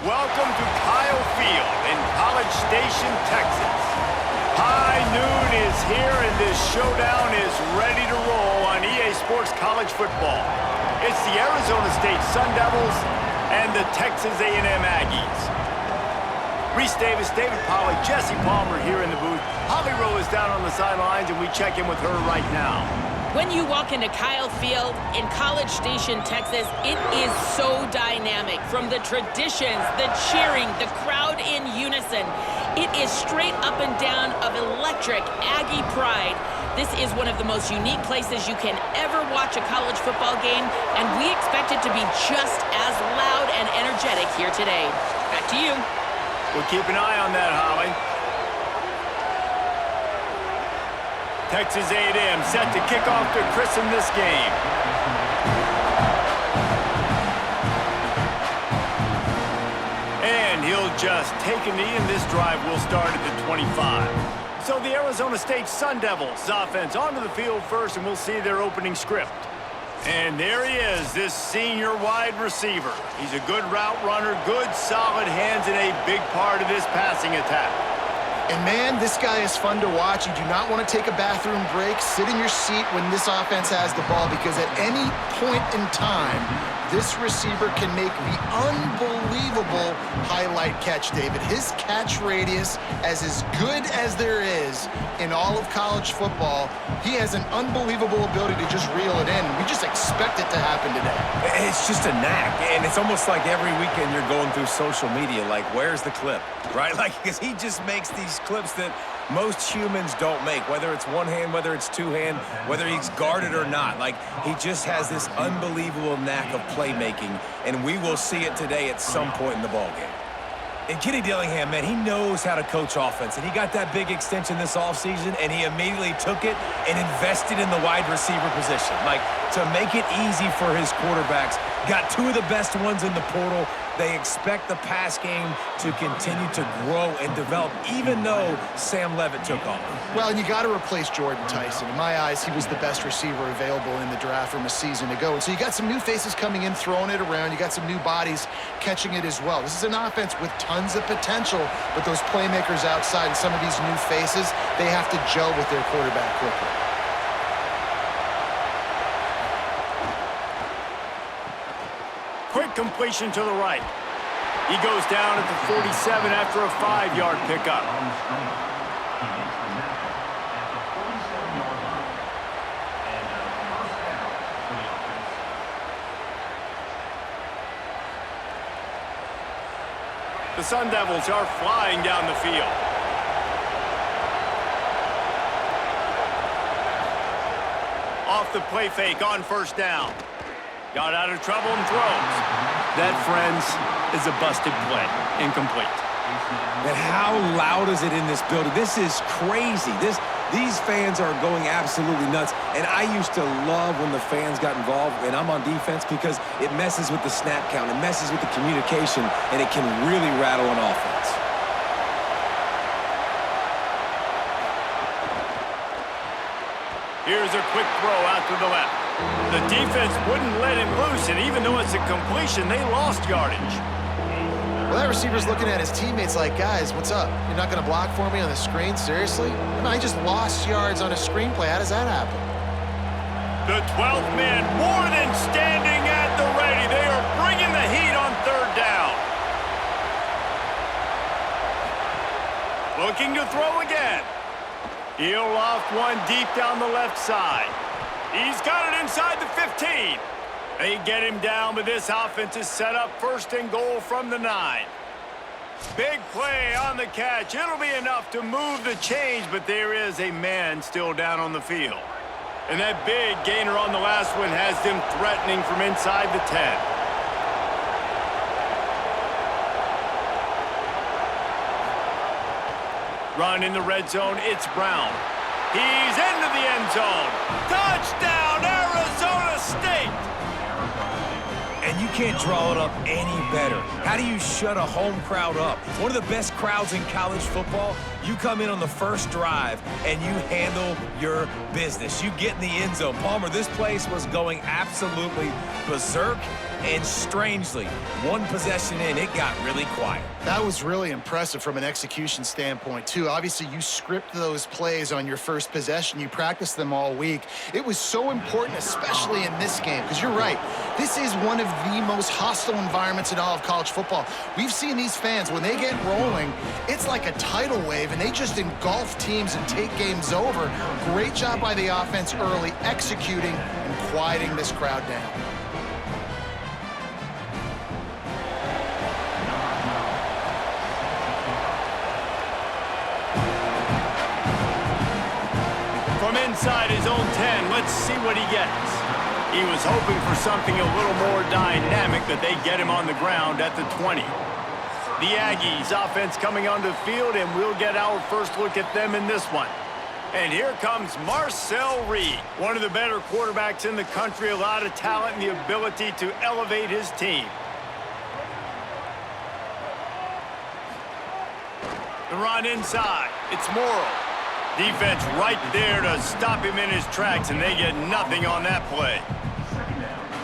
Welcome to Kyle Field in College Station, Texas. High noon is here and this showdown is ready to roll on EA Sports College Football. It's the Arizona State Sun Devils and the Texas A&M Aggies. Reese Davis, David Pollack, Jesse Palmer here in the booth. Holly Rowe is down on the sidelines and we check in with her right now. When you walk into Kyle Field in College Station, Texas, it is so dynamic. From the traditions, the cheering, the crowd in unison, it is straight up and down of electric Aggie pride. This is one of the most unique places you can ever watch a college football game, and we expect it to be just as loud and energetic here today. Back to you. We'll keep an eye on that, Holly. Texas A&M set to kick off to christen this game. And he'll just take a knee, and this drive will start at the 25. So the Arizona State Sun Devils offense onto the field first, and we'll see their opening script. And there he is, this senior wide receiver. He's a good route runner, good solid hands, and a big part of this passing attack. And man, this guy is fun to watch. You do not want to take a bathroom break. Sit in your seat when this offense has the ball, because at any point in time, this receiver can make the unbelievable highlight catch, David. His catch radius is as good as there is in all of college football. He has an unbelievable ability to just reel it in. We just expect it to happen today. It's just a knack, and it's almost like every weekend you're going through social media, like, where's the clip, right? Like, because he just makes these clips that most humans don't make, whether it's one hand, whether it's two hand, whether he's guarded or not. Like, he just has this unbelievable knack of playmaking, and we will see it today at some point in the ballgame. And Kenny Dillingham, man, he knows how to coach offense, and he got that big extension this offseason, and he immediately took it and invested in the wide receiver position. Like, to make it easy for his quarterbacks, got two of the best ones in the portal. They expect the pass game to continue to grow and develop, even though Sam Levitt took off. Well, and you got to replace Jordan Tyson. In my eyes, he was the best receiver available in the draft from a season ago. And so you got some new faces coming in, throwing it around. You got some new bodies catching it as well. This is an offense with tons of potential, but those playmakers outside and some of these new faces, they have to gel with their quarterback quickly. Quick completion to the right. He goes down at the 47 after a 5-yard pickup. The Sun Devils are flying down the field. Off the play fake on first down. Got out of trouble and throws. That, friends, is a busted play. Incomplete. And how loud is it in this building? This is crazy. These fans are going absolutely nuts. And I used to love when the fans got involved, and I'm on defense, because it messes with the snap count, it messes with the communication, and it can really rattle an offense. Here's a quick throw out to the left. The defense wouldn't let him loose, and even though it's a completion, they lost yardage. Well, that receiver's looking at his teammates like, guys, what's up? You're not going to block for me on the screen? Seriously? No, he just lost yards on a screenplay. How does that happen? The 12th man more than standing at the ready. They are bringing the heat on third down. Looking to throw again. He'll loft one deep down the left side. He's got it inside the 15. They get him down, but this offense is set up first and goal from the 9. Big play on the catch. It'll be enough to move the chains, but there is a man still down on the field. And that big gainer on the last one has them threatening from inside the 10. Run in the red zone, it's Brown. He's into the end zone. Touchdown, Arizona State! And you can't draw it up any better. How do you shut a home crowd up? One of the best crowds in college football. You come in on the first drive and you handle your business. You get in the end zone. Palmer, this place was going absolutely berserk, And strangely, one possession in, it got really quiet. That was really impressive from an execution standpoint, too. Obviously, you script those plays on your first possession. You practice them all week. It was so important, especially in this game, because you're right. This is one of the most hostile environments in all of college football. We've seen these fans, when they get rolling, it's like a tidal wave, and they just engulf teams and take games over. Great job by the offense early, executing and quieting this crowd down. From inside his own 10, let's see what he gets. He was hoping for something a little more dynamic, but they get him on the ground at the 20. The Aggies offense coming onto the field, and we'll get our first look at them in this one. And here comes Marcel Reed, one of the better quarterbacks in the country, a lot of talent and the ability to elevate his team. The run inside, it's Morrow. Defense right there to stop him in his tracks, and they get nothing on that play.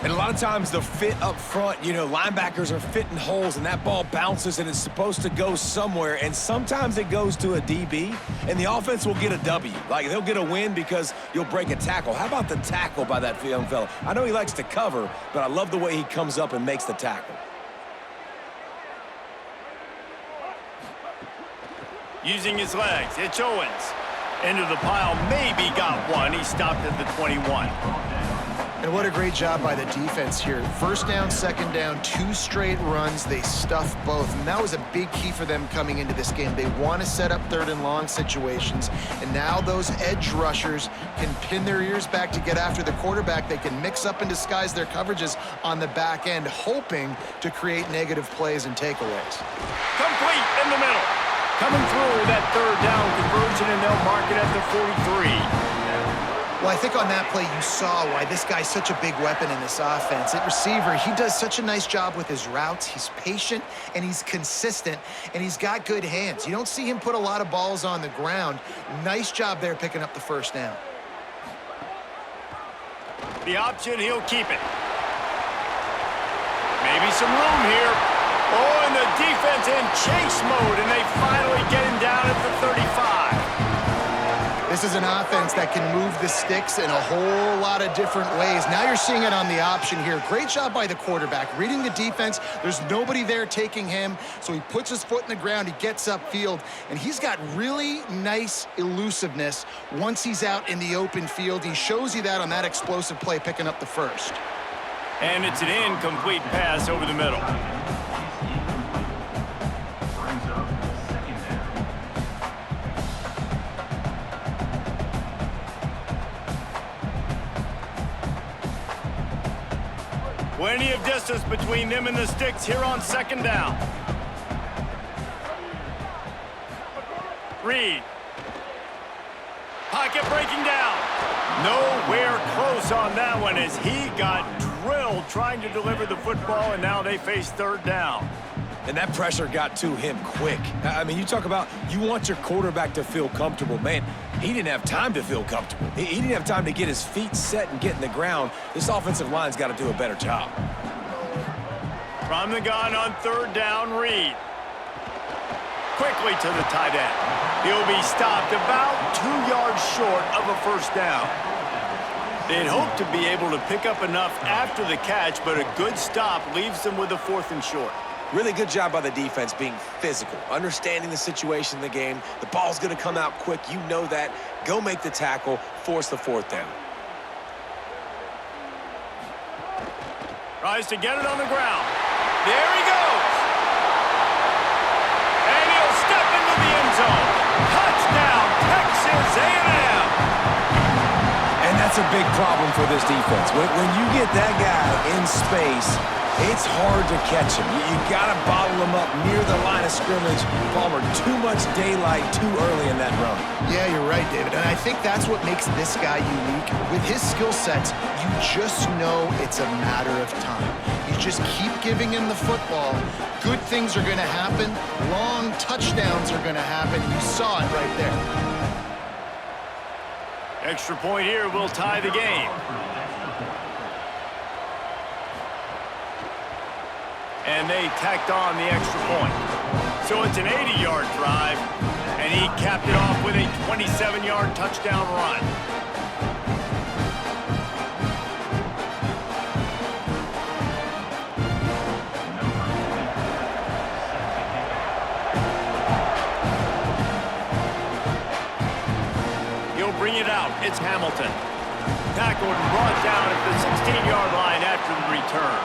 And a lot of times the fit up front, you know, linebackers are fitting holes, and that ball bounces, and it's supposed to go somewhere, and sometimes it goes to a DB, and the offense will get a W. Like, they'll get a win because you'll break a tackle. How about the tackle by that young fella? I know he likes to cover, but I love the way he comes up and makes the tackle. Using his legs, it's Owens. Into the pile, maybe got one. He stopped at the 21. And what a great job by the defense here. First down, second down, 2 straight runs. They stuffed both. And that was a big key for them coming into this game. They want to set up third and long situations. And now those edge rushers can pin their ears back to get after the quarterback. They can mix up and disguise their coverages on the back end, hoping to create negative plays and takeaways. Complete in the middle. Coming through that third down conversion, and they'll mark it at the 43. Well, I think on that play you saw why this guy's such a big weapon in this offense. At receiver, he does such a nice job with his routes. He's patient, and he's consistent, and he's got good hands. You don't see him put a lot of balls on the ground. Nice job there picking up the first down. The option, he'll keep it. Maybe some room here. Oh, and the defense in chase mode, and they finally get him down at the 35. This is an offense that can move the sticks in a whole lot of different ways. Now you're seeing it on the option here. Great job by the quarterback. Reading the defense, there's nobody there taking him, so he puts his foot in the ground, he gets upfield, and he's got really nice elusiveness once he's out in the open field. He shows you that on that explosive play, picking up the first. And it's an incomplete pass over the middle. Plenty of distance between them and the sticks here on second down. Reed. Pocket breaking down. Nowhere close on that one as he got drilled trying to deliver the football, and now they face third down. And that pressure got to him quick. I mean, you talk about you want your quarterback to feel comfortable. Man, he didn't have time to feel comfortable. He didn't have time to get his feet set and get in the ground. This offensive line's got to do a better job. From the gun on third down, Reed. Quickly to the tight end. He'll be stopped about 2 yards short of a first down. They'd hoped to be able to pick up enough after the catch, but a good stop leaves them with a 4th and short. Really good job by the defense being physical, understanding the situation in the game. The ball's going to come out quick. You know that. Go make the tackle, force the 4th down. Tries to get it on the ground. There he goes. And he'll step into the end zone. Touchdown, Texas A&M. And that's a big problem for this defense. When you get that guy in space, it's hard to catch him. You got to bottle him up near the line of scrimmage. Palmer, too much daylight too early in that run. Yeah, you're right, David. And I think that's what makes this guy unique. With his skill sets, you just know it's a matter of time. You just keep giving him the football. Good things are going to happen. Long touchdowns are going to happen. You saw it right there. Extra point here will tie the game. and they tacked on the extra point. So it's an 80-yard drive, and he capped it off with a 27-yard touchdown run. He'll bring it out. It's Hamilton. Tackled and brought down at the 16-yard line after the return.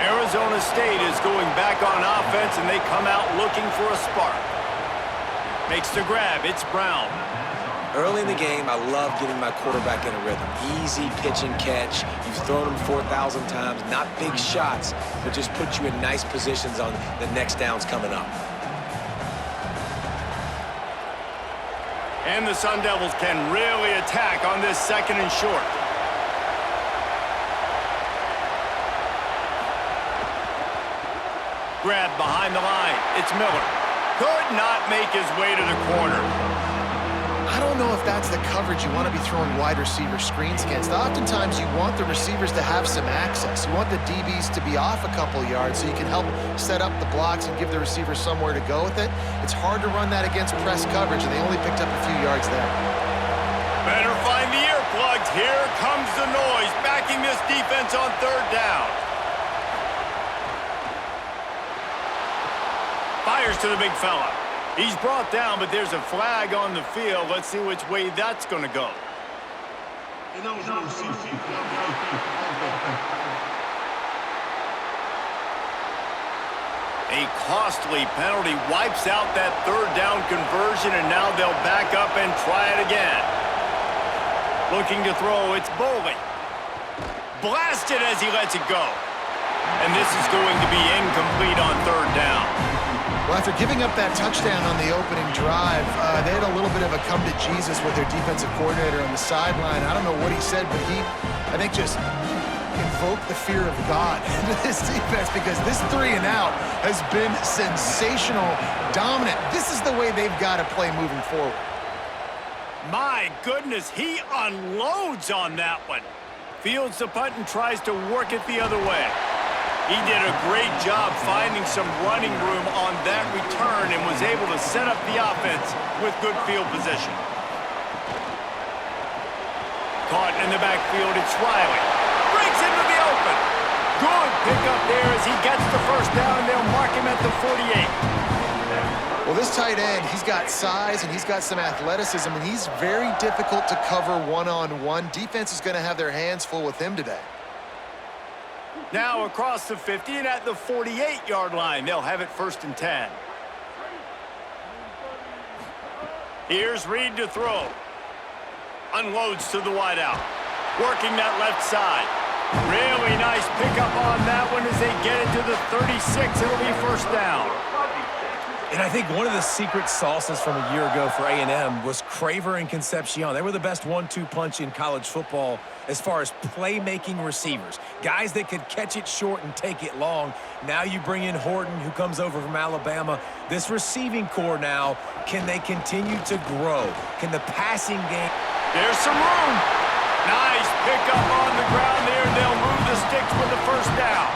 Arizona State is going back on offense, and they come out looking for a spark. Makes the grab. It's Brown. Early in the game, I love getting my quarterback in a rhythm. Easy pitch and catch. You've thrown him 4,000 times. Not big shots, but just put you in nice positions on the next downs coming up. And the Sun Devils can really attack on this 2nd and short. Grab behind the line. It's Miller. Could not make his way to the corner. I don't know if that's the coverage you want to be throwing wide receiver screens against. Oftentimes, you want the receivers to have some access. You want the DBs to be off a couple yards so you can help set up the blocks and give the receiver somewhere to go with it. It's hard to run that against press coverage, and they only picked up a few yards there. Better find the earplugs. Here comes the noise, backing this defense on 3rd down. Fires to the big fella. He's brought down, but there's a flag on the field. Let's see which way that's going to go. A costly penalty wipes out that 3rd down conversion, and now they'll back up and try it again. Looking to throw, it's Boley. Blasted as he lets it go. And this is going to be incomplete on 3rd down. Well, after giving up that touchdown on the opening drive, they had a little bit of a come to Jesus with their defensive coordinator on the sideline. I don't know what he said, but he, I think, just invoked the fear of God into this defense, because this 3 and out has been sensational, dominant. This is the way they've got to play moving forward. My goodness, he unloads on that one. Fields the punt and tries to work it the other way. He did a great job finding some running room on that return and was able to set up the offense with good field position. Caught in the backfield, it's Riley. Breaks into the open. Good pickup there as he gets the 1st down, and they'll mark him at the 48. Well, this tight end, he's got size and he's got some athleticism, and he's very difficult to cover one-on-one. Defense is going to have their hands full with him today. Now across the 50 and at the 48-yard line. They'll have it 1st and 10. Here's Reed to throw. Unloads to the wideout. Working that left side. Really nice pickup on that one as they get it to the 36. It'll be 1st down. And I think one of the secret sauces from a year ago for A&M was Craver and Concepcion. They were the best 1-2 punch in college football as far as playmaking receivers. Guys that could catch it short and take it long. Now you bring in Horton, who comes over from Alabama. This receiving core now, can they continue to grow? Can the passing game... There's some room. Nice pickup on the ground there. They'll move the Stix with the 1st down.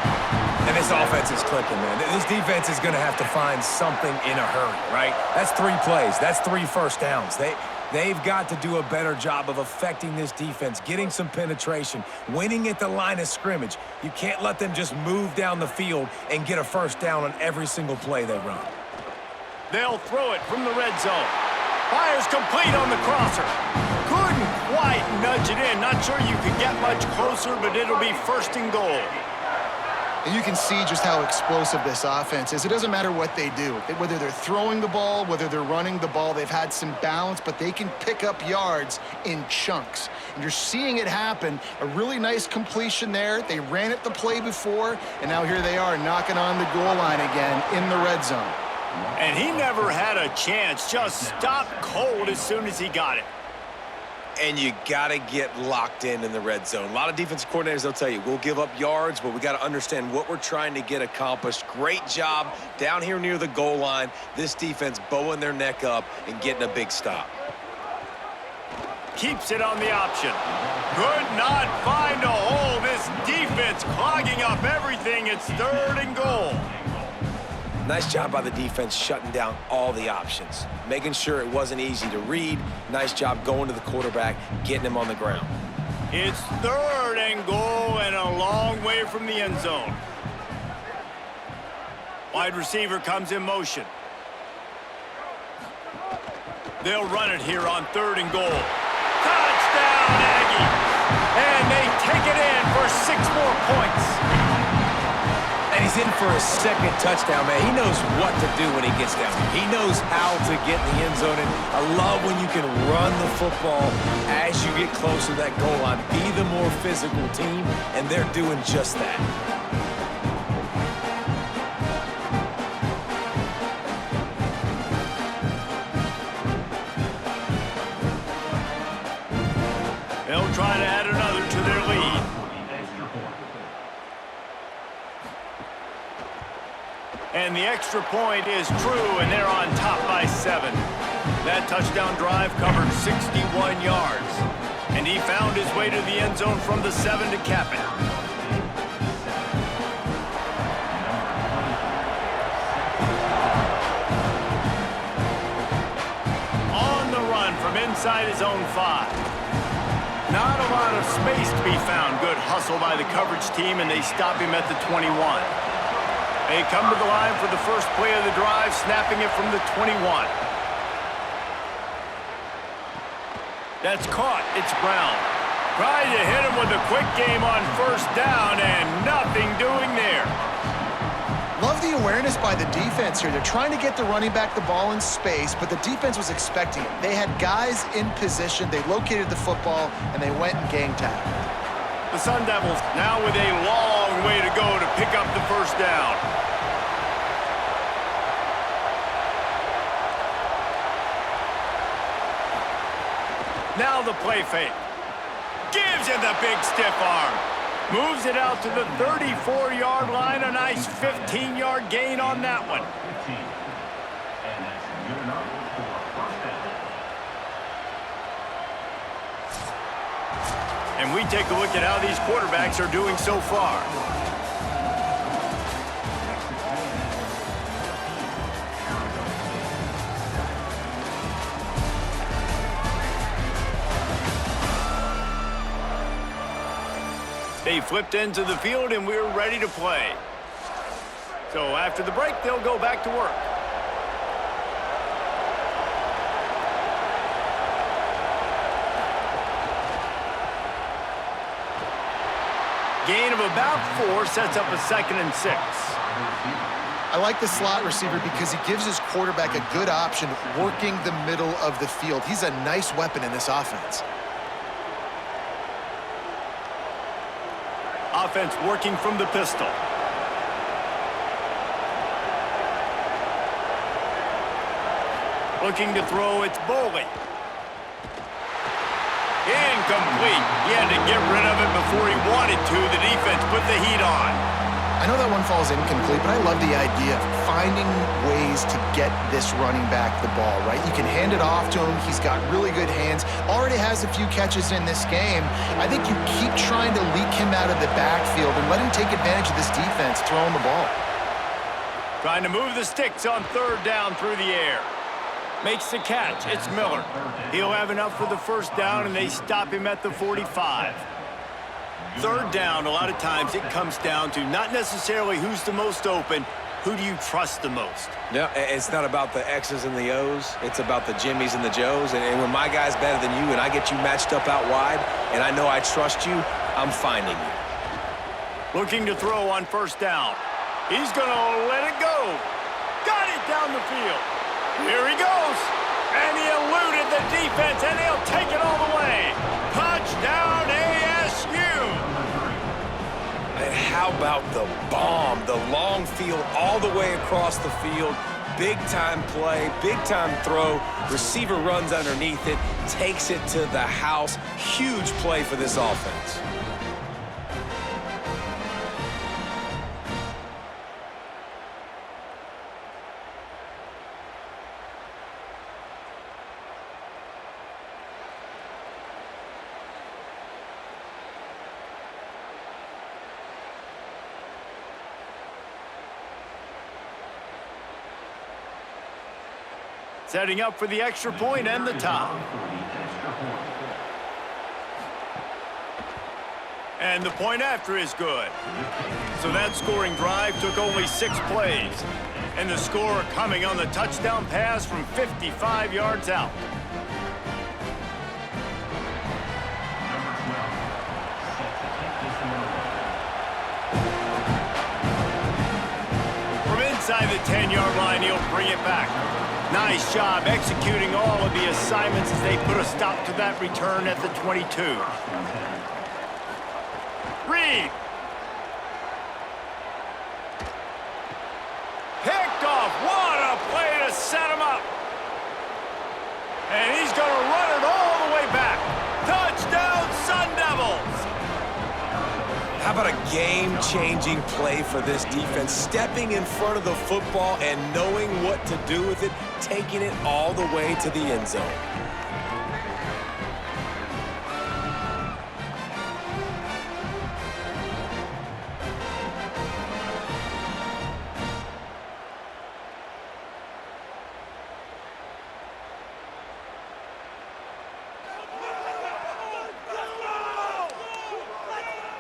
And this offense is clicking, man. This defense is going to have to find something in a hurry, right? That's 3 plays. That's 3 1st downs. They've got to do a better job of affecting this defense, getting some penetration, winning at the line of scrimmage. You can't let them just move down the field and get a 1st down on every single play they run. They'll throw it from the red zone. Fires complete on the crosser. Couldn't quite nudge it in. Not sure you could get much closer, but it'll be 1st and goal. And you can see just how explosive this offense is. It doesn't matter what they do. Whether they're throwing the ball, whether they're running the ball, they've had some balance, but they can pick up yards in chunks. And you're seeing it happen. A really nice completion there. They ran it the play before, and now here they are knocking on the goal line again in the red zone. And he never had a chance. Just stopped cold as soon as he got it. And you got to get locked in the red zone. A lot of defensive coordinators, they'll tell you, we'll give up yards, but we got to understand what we're trying to get accomplished. Great job down here near the goal line. This defense bowing their neck up and getting a big stop. Keeps it on the option. Could not find a hole. This defense defense clogging up everything. It's 3rd and goal. Nice job by the defense shutting down all the options, making sure it wasn't easy to read. Nice job going to the quarterback, getting him on the ground. It's 3rd and goal and a long way from the end zone. Wide receiver comes in motion. They'll run it here on 3rd and goal. Touchdown, Aggies! And they take it in for 6 more points. And he's in for a 2nd touchdown, man. He knows what to do when he gets down. He knows how to get in the end zone. And I love when you can run the football as you get closer to that goal line. Be the more physical team, and they're doing just that. They'll try to add another to their lead. And the extra point is true, and they're on top by 7. That touchdown drive covered 61 yards. And he found his way to the end zone from the 7 to cap it. On the run from inside his own 5. Not a lot of space to be found. Good hustle by the coverage team, and they stop him at the 21. They come to the line for the first play of the drive, snapping it from the 21. That's caught. It's Brown. Trying to hit him with a quick game on 1st down, and nothing doing there. Love the awareness by the defense here. They're trying to get the running back the ball in space, but the defense was expecting it. They had guys in position. They located the football, and they went and gang tagged. The Sun Devils now with a long way to go to pick up the 1st down. Now the play fake. Gives him the big stiff arm. Moves it out to the 34-yard line. A nice 15-yard gain on that one. And we take a look at how these quarterbacks are doing so far. They flipped into the field, and we're ready to play. So after the break, they'll go back to work. Gain of about 4 sets up a 2nd and 6. I like the slot receiver because he gives his quarterback a good option working the middle of the field. He's a nice weapon in this offense. Offense working from the pistol. Looking to throw, it's Boley. Incomplete. He had to get rid of it before he wanted to. The defense put the heat on. I know that one falls incomplete, but I love the idea of finding ways to get this running back the ball, right? You can hand it off to him. He's got really good hands. Already has a few catches in this game. I think you keep trying to leak him out of the backfield and let him take advantage of this defense throwing the ball. Trying to move the Stix on 3rd down through the air. Makes the catch. It's Miller. He'll have enough for the 1st down, and they stop him at the 45. 3rd down, a lot of times it comes down to not necessarily who's the most open, who do you trust the most? Yeah, it's not about the X's and the O's. It's about the Jimmies and the Joes. And when my guy's better than you and I get you matched up out wide and I know I trust you, I'm finding you. Looking to throw on 1st down. He's going to let it go. Got it down the field. Here he goes. And he eluded the defense, and he'll take it all the way. Touchdown, ASU. And how about the bomb? The long field all the way across the field. Big-time play, big-time throw. Receiver runs underneath it, takes it to the house. Huge play for this offense. Setting up for the extra point and the tie. And the point after is good. So that scoring drive took only 6 plays. And the score coming on the touchdown pass from 55 yards out. From inside the 10-yard line, he'll bring it back. Nice job executing all of the assignments as they put a stop to that return at the 22. Reed. Picked off. What a play to set him up. And he's going to run it all the way back. Touchdown, Sun Devils. How about a game-changing play for this defense? Stepping in front of the football and knowing what to do with it, taking it all the way to the end zone.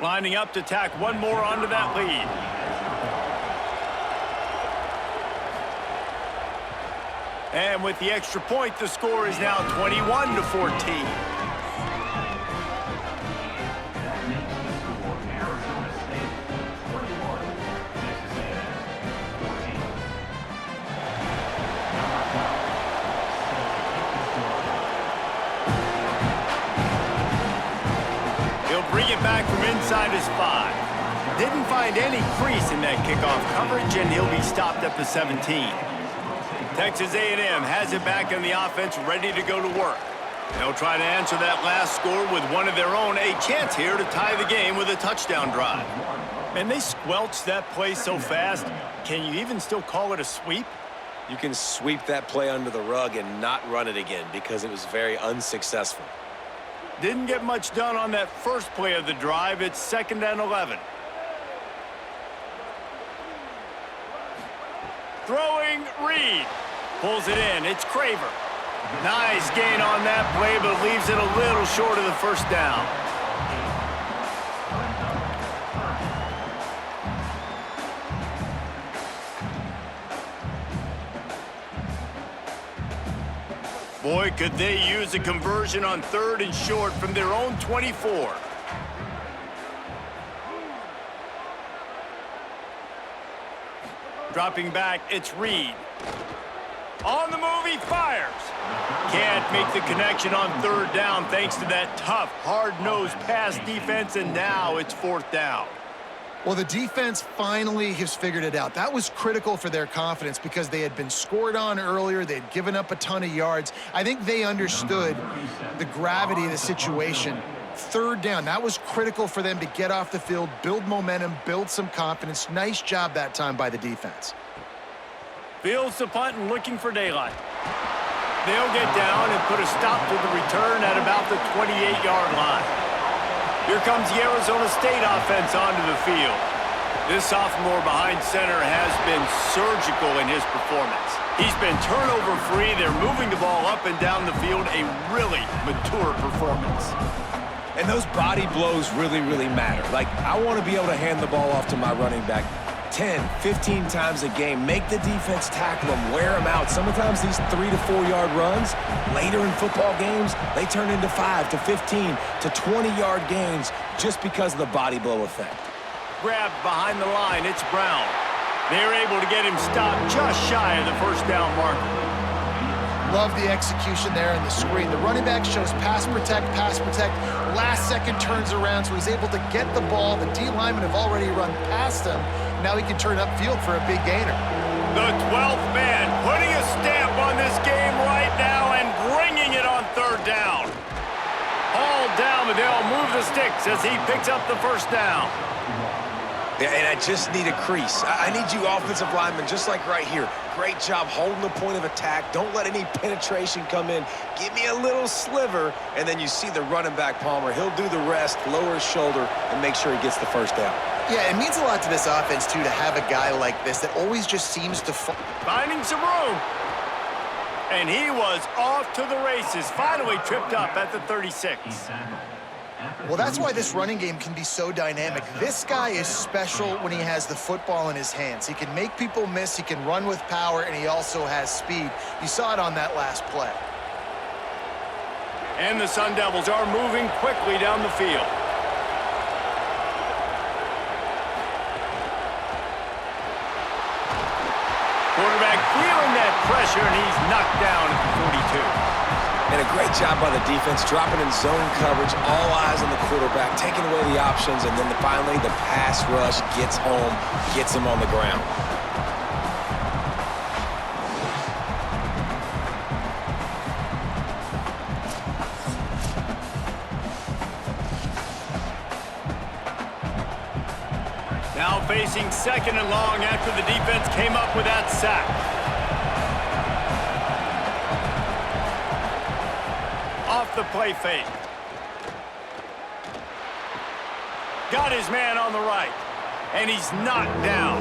Lining up to tack one more onto that lead. And with the extra point, the score is now 21-14. Bring it back from inside his 5. Didn't find any crease in that kickoff coverage, and he'll be stopped at the 17. Texas A&M has it back in the offense, ready to go to work. They'll try to answer that last score with one of their own. A chance here to tie the game with a touchdown drive. And they squelched that play so fast, can you even still call it a sweep? You can sweep that play under the rug and not run it again because it was very unsuccessful. Didn't get much done on that first play of the drive. It's 2nd and 11. Throwing, Reed. Pulls it in. It's Craver. Nice gain on that play, but leaves it a little short of the first down. Boy, could they use a conversion on 3rd and short from their own 24. Dropping back, it's Reed. On the move, he fires. Can't make the connection on 3rd down thanks to that tough, hard-nosed pass defense, and now it's 4th down. Well, the defense finally has figured it out. That was critical for their confidence because they had been scored on earlier. They had given up a ton of yards. I think they understood the gravity of the situation. 3rd down, that was critical for them to get off the field, build momentum, build some confidence. Nice job that time by the defense. Fields the punt and looking for daylight. They'll get down and put a stop to the return at about the 28-yard line. Here comes the Arizona State offense onto the field. This sophomore behind center has been surgical in his performance. He's been turnover-free. They're moving the ball up and down the field. A really mature performance. And those body blows really, really matter. Like, I want to be able to hand the ball off to my running back 10, 15 times a game. Make the defense tackle them, wear them out. Sometimes these 3 to 4 yard runs, later in football games, they turn into 5 to 15 to 20-yard gains just because of the body blow effect. Grabbed behind the line, it's Brown. They're able to get him stopped just shy of the first down marker. Love the execution there in the screen. The running back shows pass protect, last second turns around, so he's able to get the ball. The D linemen have already run past him. Now he can turn upfield for a big gainer. The 12th man putting a stamp on this game right now and bringing it on 3rd down. All down, but they'll move the sticks as he picks up the first down. Yeah, and I just need a crease. I need you offensive linemen, just like right here. Great job holding the point of attack. Don't let any penetration come in. Give me a little sliver, and then you see the running back, Palmer. He'll do the rest, lower his shoulder, and make sure he gets the first down. Yeah, it means a lot to this offense, too, to have a guy like this that always just seems to... Finding some room. And he was off to the races, finally tripped up at the 36. Well, that's why this running game can be so dynamic. This guy is special when he has the football in his hands. He can make people miss, he can run with power, and he also has speed. You saw it on that last play. And the Sun Devils are moving quickly down the field. Quarterback feeling that pressure, and he's knocked down at the 42. And a great job by the defense, dropping in zone coverage, all eyes on the quarterback, taking away the options, and then finally the pass rush gets home, gets him on the ground. Now facing second and long after the defense came up with that sack. Off the play fake. Got his man on the right. And he's knocked down.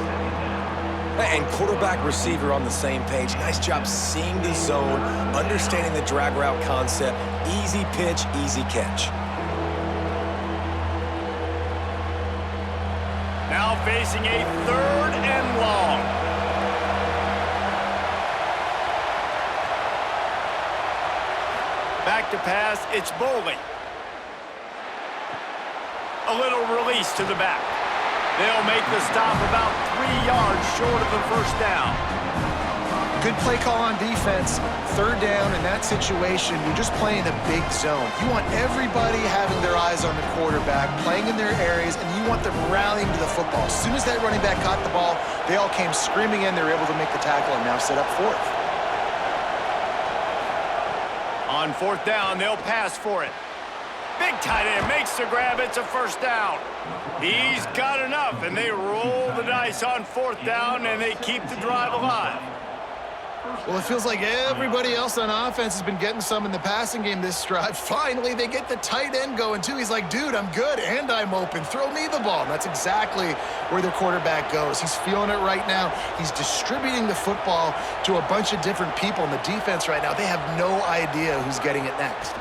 And quarterback receiver on the same page. Nice job seeing the zone, understanding the drag route concept. Easy pitch, easy catch. Now facing a third and long. Back to pass, it's Bowling. A little release to the back. They'll make the stop about 3 yards short of the first down. Good play call on defense. Third down in that situation, you're just playing a big zone. You want everybody having their eyes on the quarterback, playing in their areas, and you want them rallying to the football. As soon as that running back caught the ball, they all came screaming in. They were able to make the tackle and now set up fourth. On fourth down, they'll pass for it. Big tight end makes the grab. It's a first down. He's got enough, and they roll the dice on fourth down, and they keep the drive alive. Well, it feels like everybody else on offense has been getting some in the passing game this drive. Finally, they get the tight end going, too. He's like, dude, I'm good, and I'm open. Throw me the ball. And that's exactly where their quarterback goes. He's feeling it right now. He's distributing the football to a bunch of different people in the defense right now. They have no idea who's getting it next.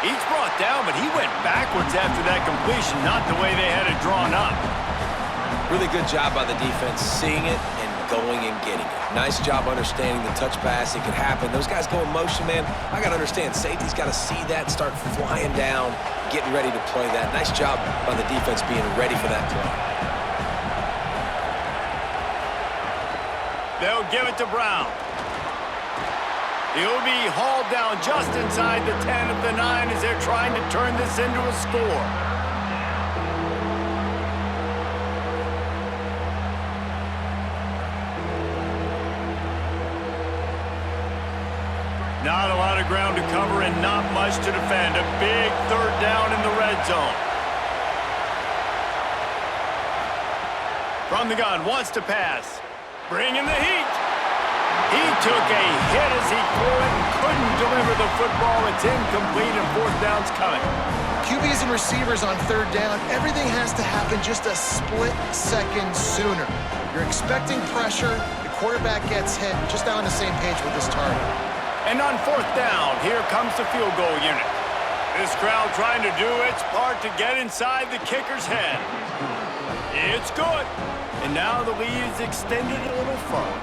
He's brought down, but he went backwards after that completion, not the way they had it drawn up. Really good job by the defense, seeing it and going and getting it. Nice job understanding the touch pass. It could happen. Those guys go in motion, man. I got to understand, safety's got to see that, start flying down, getting ready to play that. Nice job by the defense being ready for that play. They'll give it to Brown. He'll be hauled down just inside the 10 at the 9 as they're trying to turn this into a score. Not a lot of ground to cover and not much to defend. A big third down in the red zone. From the gun, wants to pass. Bringing the heat. He took a hit as he threw it and couldn't deliver the football. It's incomplete and fourth down's coming. QBs and receivers on third down, everything has to happen just a split second sooner. You're expecting pressure. The quarterback gets hit. Just not on the same page with this target. And on fourth down, here comes the field goal unit. This crowd trying to do its part to get inside the kicker's head. It's good. And now the lead is extended a little further.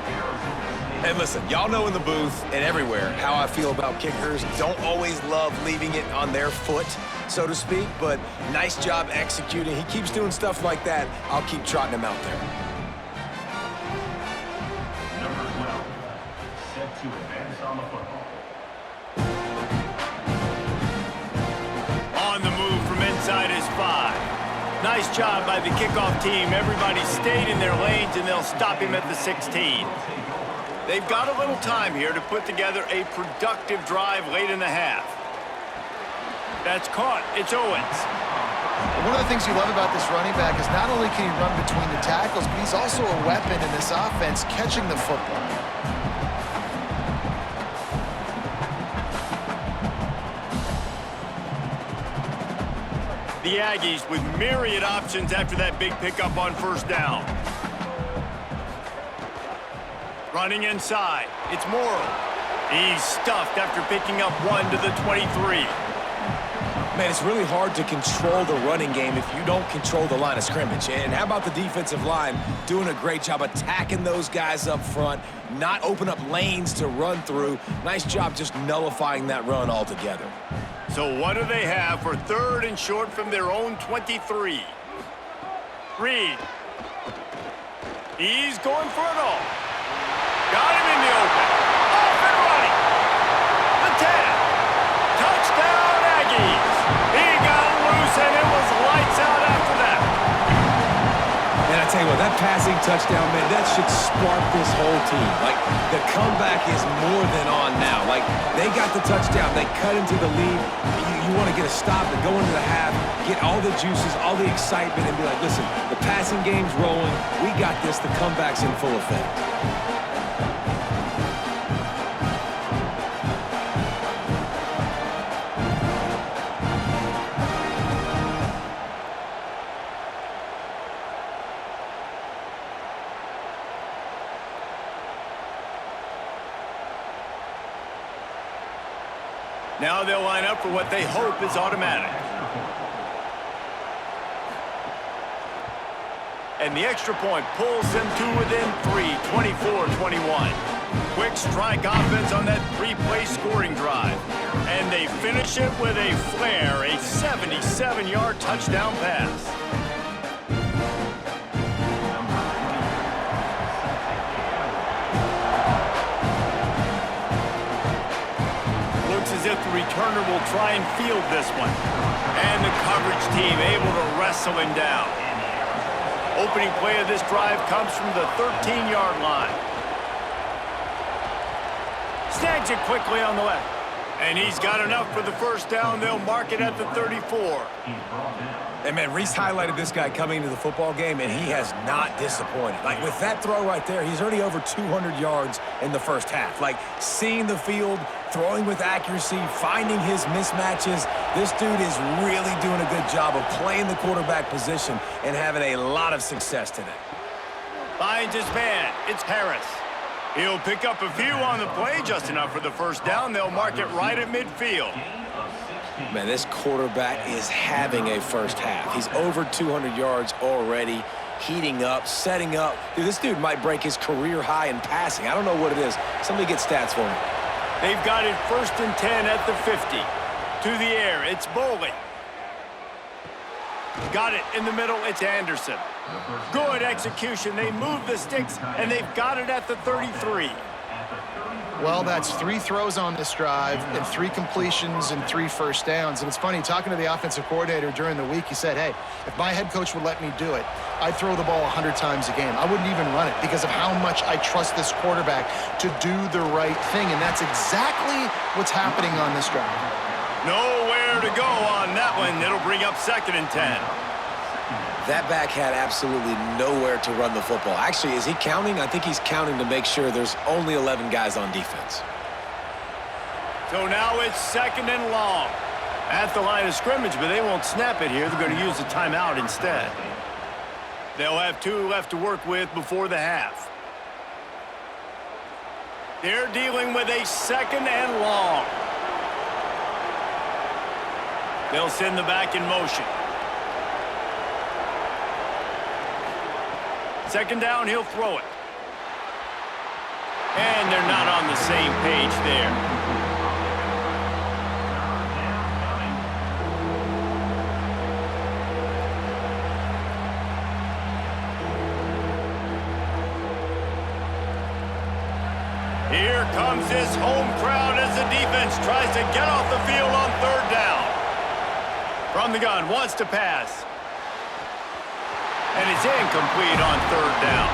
And listen, y'all know in the booth and everywhere how I feel about kickers. Don't always love leaving it on their foot, so to speak, but nice job executing. He keeps doing stuff like that. I'll keep trotting him out there. Number 12, set to advance on the football. On the move from inside his 5. Nice job by the kickoff team. Everybody stayed in their lanes, and they'll stop him at the 16. They've got a little time here to put together a productive drive late in the half. That's caught. It's Owens. One of the things you love about this running back is not only can he run between the tackles, but he's also a weapon in this offense catching the football. The Aggies with myriad options after that big pickup on first down. Running inside, it's Morrow. He's stuffed after picking up 1 to the 23. Man, it's really hard to control the running game if you don't control the line of scrimmage. And how about the defensive line doing a great job attacking those guys up front, not open up lanes to run through. Nice job just nullifying that run altogether. So what do they have for 3rd and short from their own 23? Reed. He's going for it all. Got him in the open. Off and running. The 10. Touchdown, Aggies. He got loose, and it was lights out after that. And I tell you what, that passing touchdown, man, that should spark this whole team. Like, the comeback is more than on now. Like, they got the touchdown. They cut into the lead. You want to get a stop and go into the half, get all the juices, all the excitement, and be like, listen, the passing game's rolling. We got this. The comeback's in full effect. Now they'll line up for what they hope is automatic. And the extra point pulls them to within 3, 24-21. Quick strike offense on that 3-play scoring drive. And they finish it with a flair, a 77-yard touchdown pass. As if the returner will try and field this one. And the coverage team able to wrestle him down. Opening play of this drive comes from the 13-yard line. Snags it quickly on the left. And he's got enough for the first down. They'll mark it at the 34. And, man, Reese highlighted this guy coming into the football game, and he has not disappointed. Like, with that throw right there, he's already over 200 yards in the first half. Like, seeing the field, throwing with accuracy, finding his mismatches. This dude is really doing a good job of playing the quarterback position and having a lot of success today. Finds his man. It's Harris. He'll pick up a few on the play, just enough for the first down. They'll mark it right at midfield. Man, this quarterback is having a first half. He's over 200 yards already, heating up, setting up. Dude, this dude might break his career high in passing. I don't know what it is. Somebody get stats for me. They've got it 1st and 10 at the 50. To the air, it's Bowling. Got it in the middle, it's Anderson. Good execution. They move the sticks, and they've got it at the 33. Well, that's 3 throws on this drive and 3 completions and 3 first downs. And it's funny, talking to the offensive coordinator during the week, he said, hey, if my head coach would let me do it, I'd throw the ball 100 times a game. I wouldn't even run it because of how much I trust this quarterback to do the right thing. And that's exactly what's happening on this drive. Nowhere to go on that one. It'll bring up 2nd and 10. That back had absolutely nowhere to run the football. Actually, is he counting? I think he's counting to make sure there's only 11 guys on defense. So now it's 2nd and long. At the line of scrimmage, but they won't snap it here. They're going to use the timeout instead. They'll have 2 left to work with before the half. They're dealing with a 2nd and long. They'll send the back in motion. 2nd down, he'll throw it. And they're not on the same page there. Here comes this home crowd as the defense tries to get off the field on 3rd down. From the gun, wants to pass. And it's incomplete on 3rd down.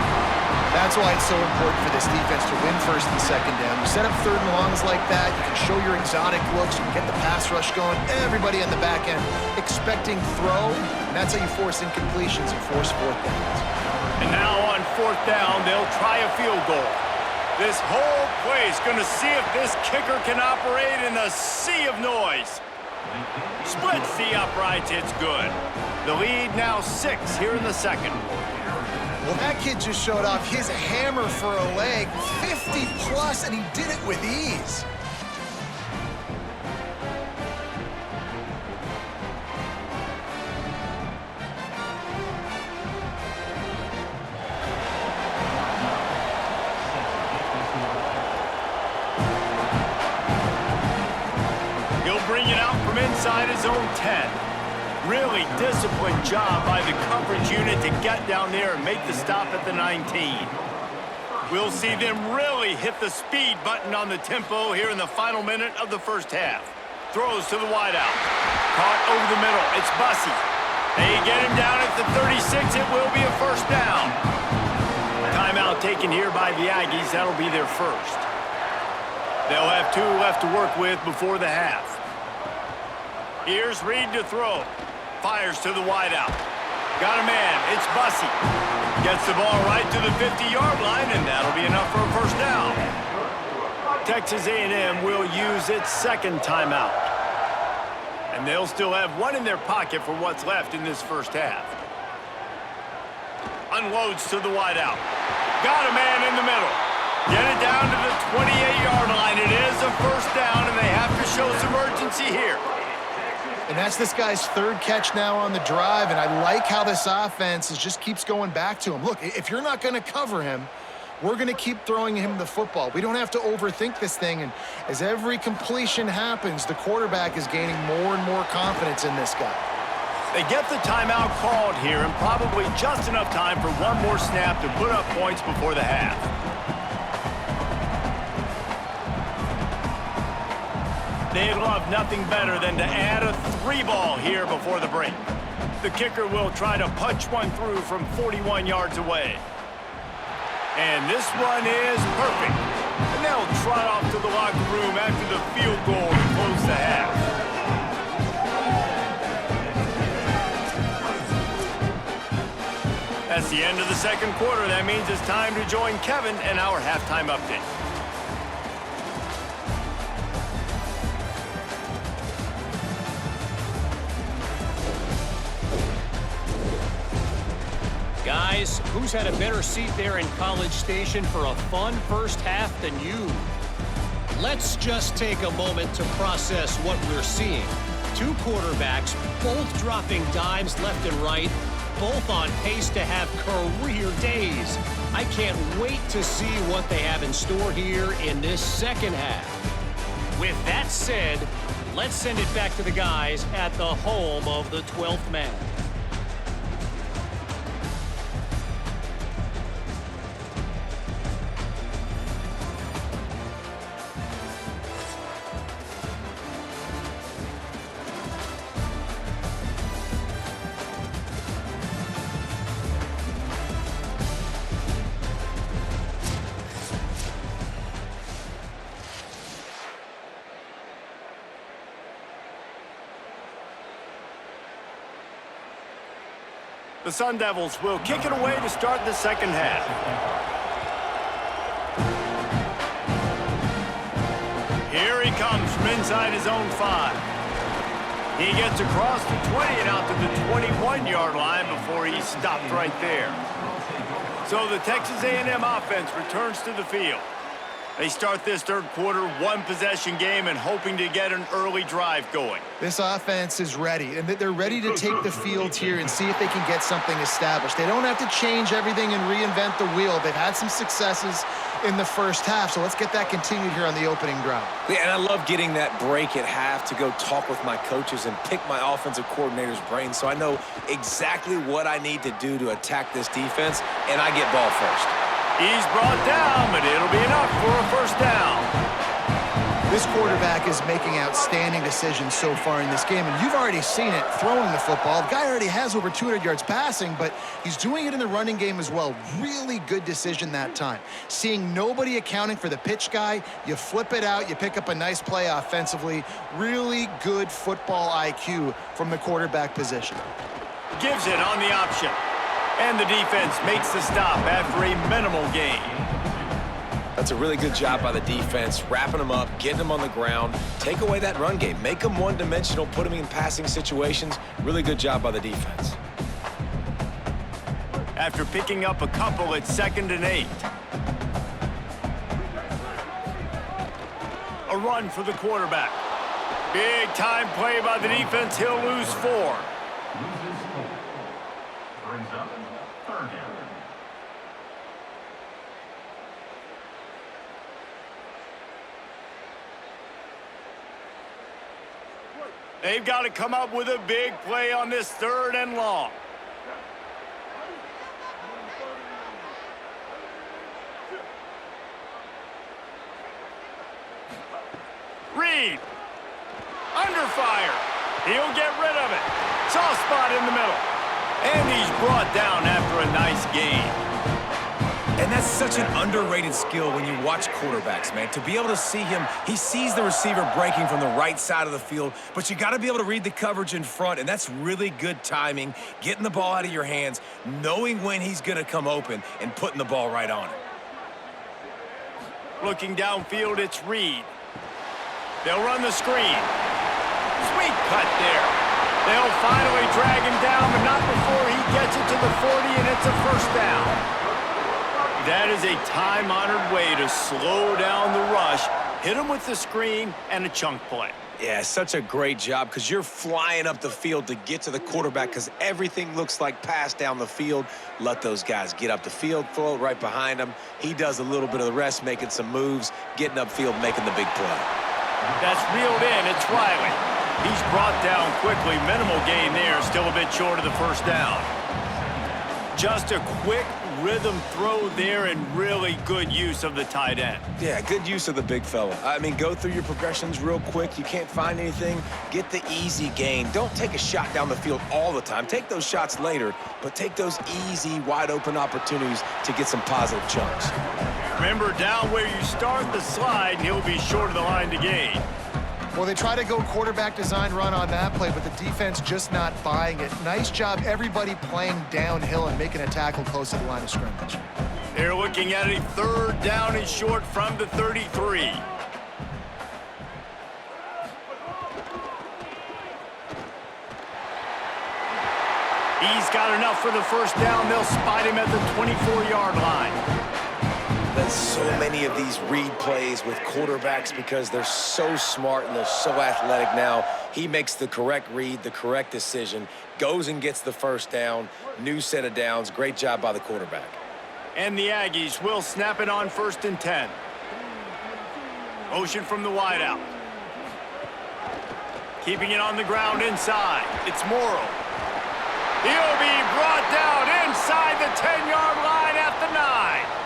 That's why it's so important for this defense to win 1st and 2nd down. You set up 3rd and longs like that, you can show your exotic looks, you can get the pass rush going, everybody on the back end expecting throw, and that's how you force incompletions and force 4th downs. And now on 4th down, they'll try a field goal. This whole place going to see if this kicker can operate in the sea of noise. Splits the uprights, it's good. The lead now 6 here in the 2nd. Well, that kid just showed off his hammer for a leg, 50 plus, and he did it with ease. He'll bring it out from inside his own 10. Really disciplined job by the coverage unit to get down there and make the stop at the 19. We'll see them really hit the speed button on the tempo here in the final minute of the first half. Throws to the wideout. Caught over the middle. It's Bussey. They get him down at the 36. It will be a first down. Timeout taken here by the Aggies. That'll be their first. They'll have 2 left to work with before the half. Here's Reed to throw. Fires to the wideout. Got a man. It's Bussey. Gets the ball right to the 50-yard line, and that'll be enough for a first down. Texas A&M will use its second timeout. And they'll still have 1 in their pocket for what's left in this first half. Unloads to the wideout. Got a man in the middle. Get it down to the 28-yard line. It is a first down, and they have to show some urgency here. And that's this guy's 3rd catch now on the drive, and I like how this offense just keeps going back to him. Look, if you're not going to cover him, we're going to keep throwing him the football. We don't have to overthink this thing, and as every completion happens, the quarterback is gaining more and more confidence in this guy. They get the timeout called here, and probably just enough time for one more snap to put up points before the half. They'd love nothing better than to add a 3-ball here before the break. The kicker will try to punch one through from 41 yards away. And this one is perfect. And they'll trot off to the locker room after the field goal to close the half. That's the end of the second quarter. That means it's time to join Kevin and our halftime update. Guys, who's had a better seat there in College Station for a fun first half than you? Let's just take a moment to process what we're seeing. 2 quarterbacks, both dropping dimes left and right, both on pace to have career days. I can't wait to see what they have in store here in this second half. With that said, let's send it back to the guys at the home of the 12th man. The Sun Devils will kick it away to start the second half. Here he comes from inside his own 5. He gets across the 20 and out to the 21-yard line before he stopped right there. So the Texas A&M offense returns to the field. They start this third quarter 1-possession game and hoping to get an early drive going. This offense is ready, and they're ready to take the field here and see if they can get something established. They don't have to change everything and reinvent the wheel. They've had some successes in the first half, so let's get that continued here on the opening drive. Yeah, and I love getting that break at half to go talk with my coaches and pick my offensive coordinator's brain so I know exactly what I need to do to attack this defense, and I get ball first. He's brought down, but it'll be enough for a first down. This quarterback is making outstanding decisions so far in this game, and you've already seen it throwing the football. The guy already has over 200 yards passing, but he's doing it in the running game as well. Really good decision that time. Seeing nobody accounting for the pitch guy, you flip it out, you pick up a nice play offensively. Really good football IQ from the quarterback position. Gives it on the option. And the defense makes the stop after a minimal gain. That's a really good job by the defense, wrapping them up, getting them on the ground, take away that run game, make them one-dimensional, put them in passing situations. Really good job by the defense. after picking up a couple at 2nd and 8. A run for the quarterback. Big time play by the defense. He'll lose 4. Loses 4. Brings up 3rd down. They've got to come up with a big play on this 3rd and long. Reed. Under fire. He'll get rid of it. Soft spot in the middle. And he's brought down after a nice gain. And that's such an underrated skill when you watch quarterbacks, man. To be able to see him, he sees the receiver breaking from the right side of the field, but you got to be able to read the coverage in front, and that's really good timing, getting the ball out of your hands, knowing when he's going to come open, and putting the ball right on it. Looking downfield, it's Reed. They'll run the screen. Sweet cut there. They'll finally drag him down, but not before he gets it to the 40, and it's a 1st down. That is a time-honored way to slow down the rush, hit him with the screen, and a chunk play. Yeah, such a great job because you're flying up the field to get to the quarterback because everything looks like pass down the field. Let those guys get up the field, throw it right behind him. He does a little bit of the rest, making some moves, getting upfield, making the big play. That's reeled in. It's Riley. He's brought down quickly. Minimal gain there, still a bit short of the 1st down. Just a quick rhythm throw there and really good use of the tight end. Yeah, good use of the big fella. I mean, go through your progressions real quick. You can't find anything, get the easy gain. Don't take a shot down the field all the time. Take those shots later, but take those easy, wide-open opportunities to get some positive chunks. Remember, down where you start the slide, and he'll be short of the line to gain. Well, they try to go quarterback design run on that play, but the defense just not buying it. Nice job, everybody playing downhill and making a tackle close to the line of scrimmage. They're looking at a 3rd down and short from the 33. He's got enough for the 1st down. They'll spot him at the 24-yard line. There's so many of these read plays with quarterbacks because they're so smart and they're so athletic now. He makes the correct read, the correct decision, goes and gets the 1st down, new set of downs. Great job by the quarterback. And the Aggies will snap it on 1st and 10. Motion from the wideout. Keeping it on the ground inside. It's Morrow. He'll be brought down inside the 10-yard line at the 9.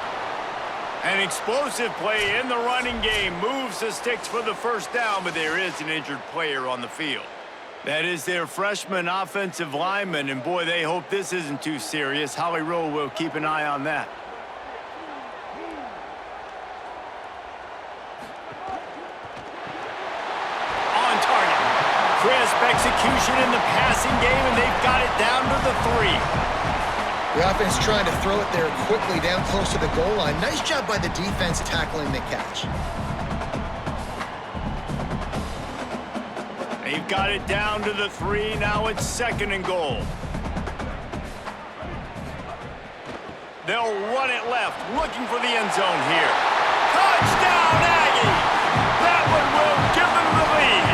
An explosive play in the running game moves the Stix for the 1st down, but there is an injured player on the field. That is their freshman offensive lineman, and boy, they hope this isn't too serious. Holly Rowe will keep an eye on that. On target. Crisp execution in the passing game, and they've got it down to the 3. The offense trying to throw it there quickly down close to the goal line. Nice job by the defense tackling the catch. They've got it down to the 3. Now it's 2nd and goal. They'll run it left, looking for the end zone here. Touchdown, Aggie! That one will give them the lead.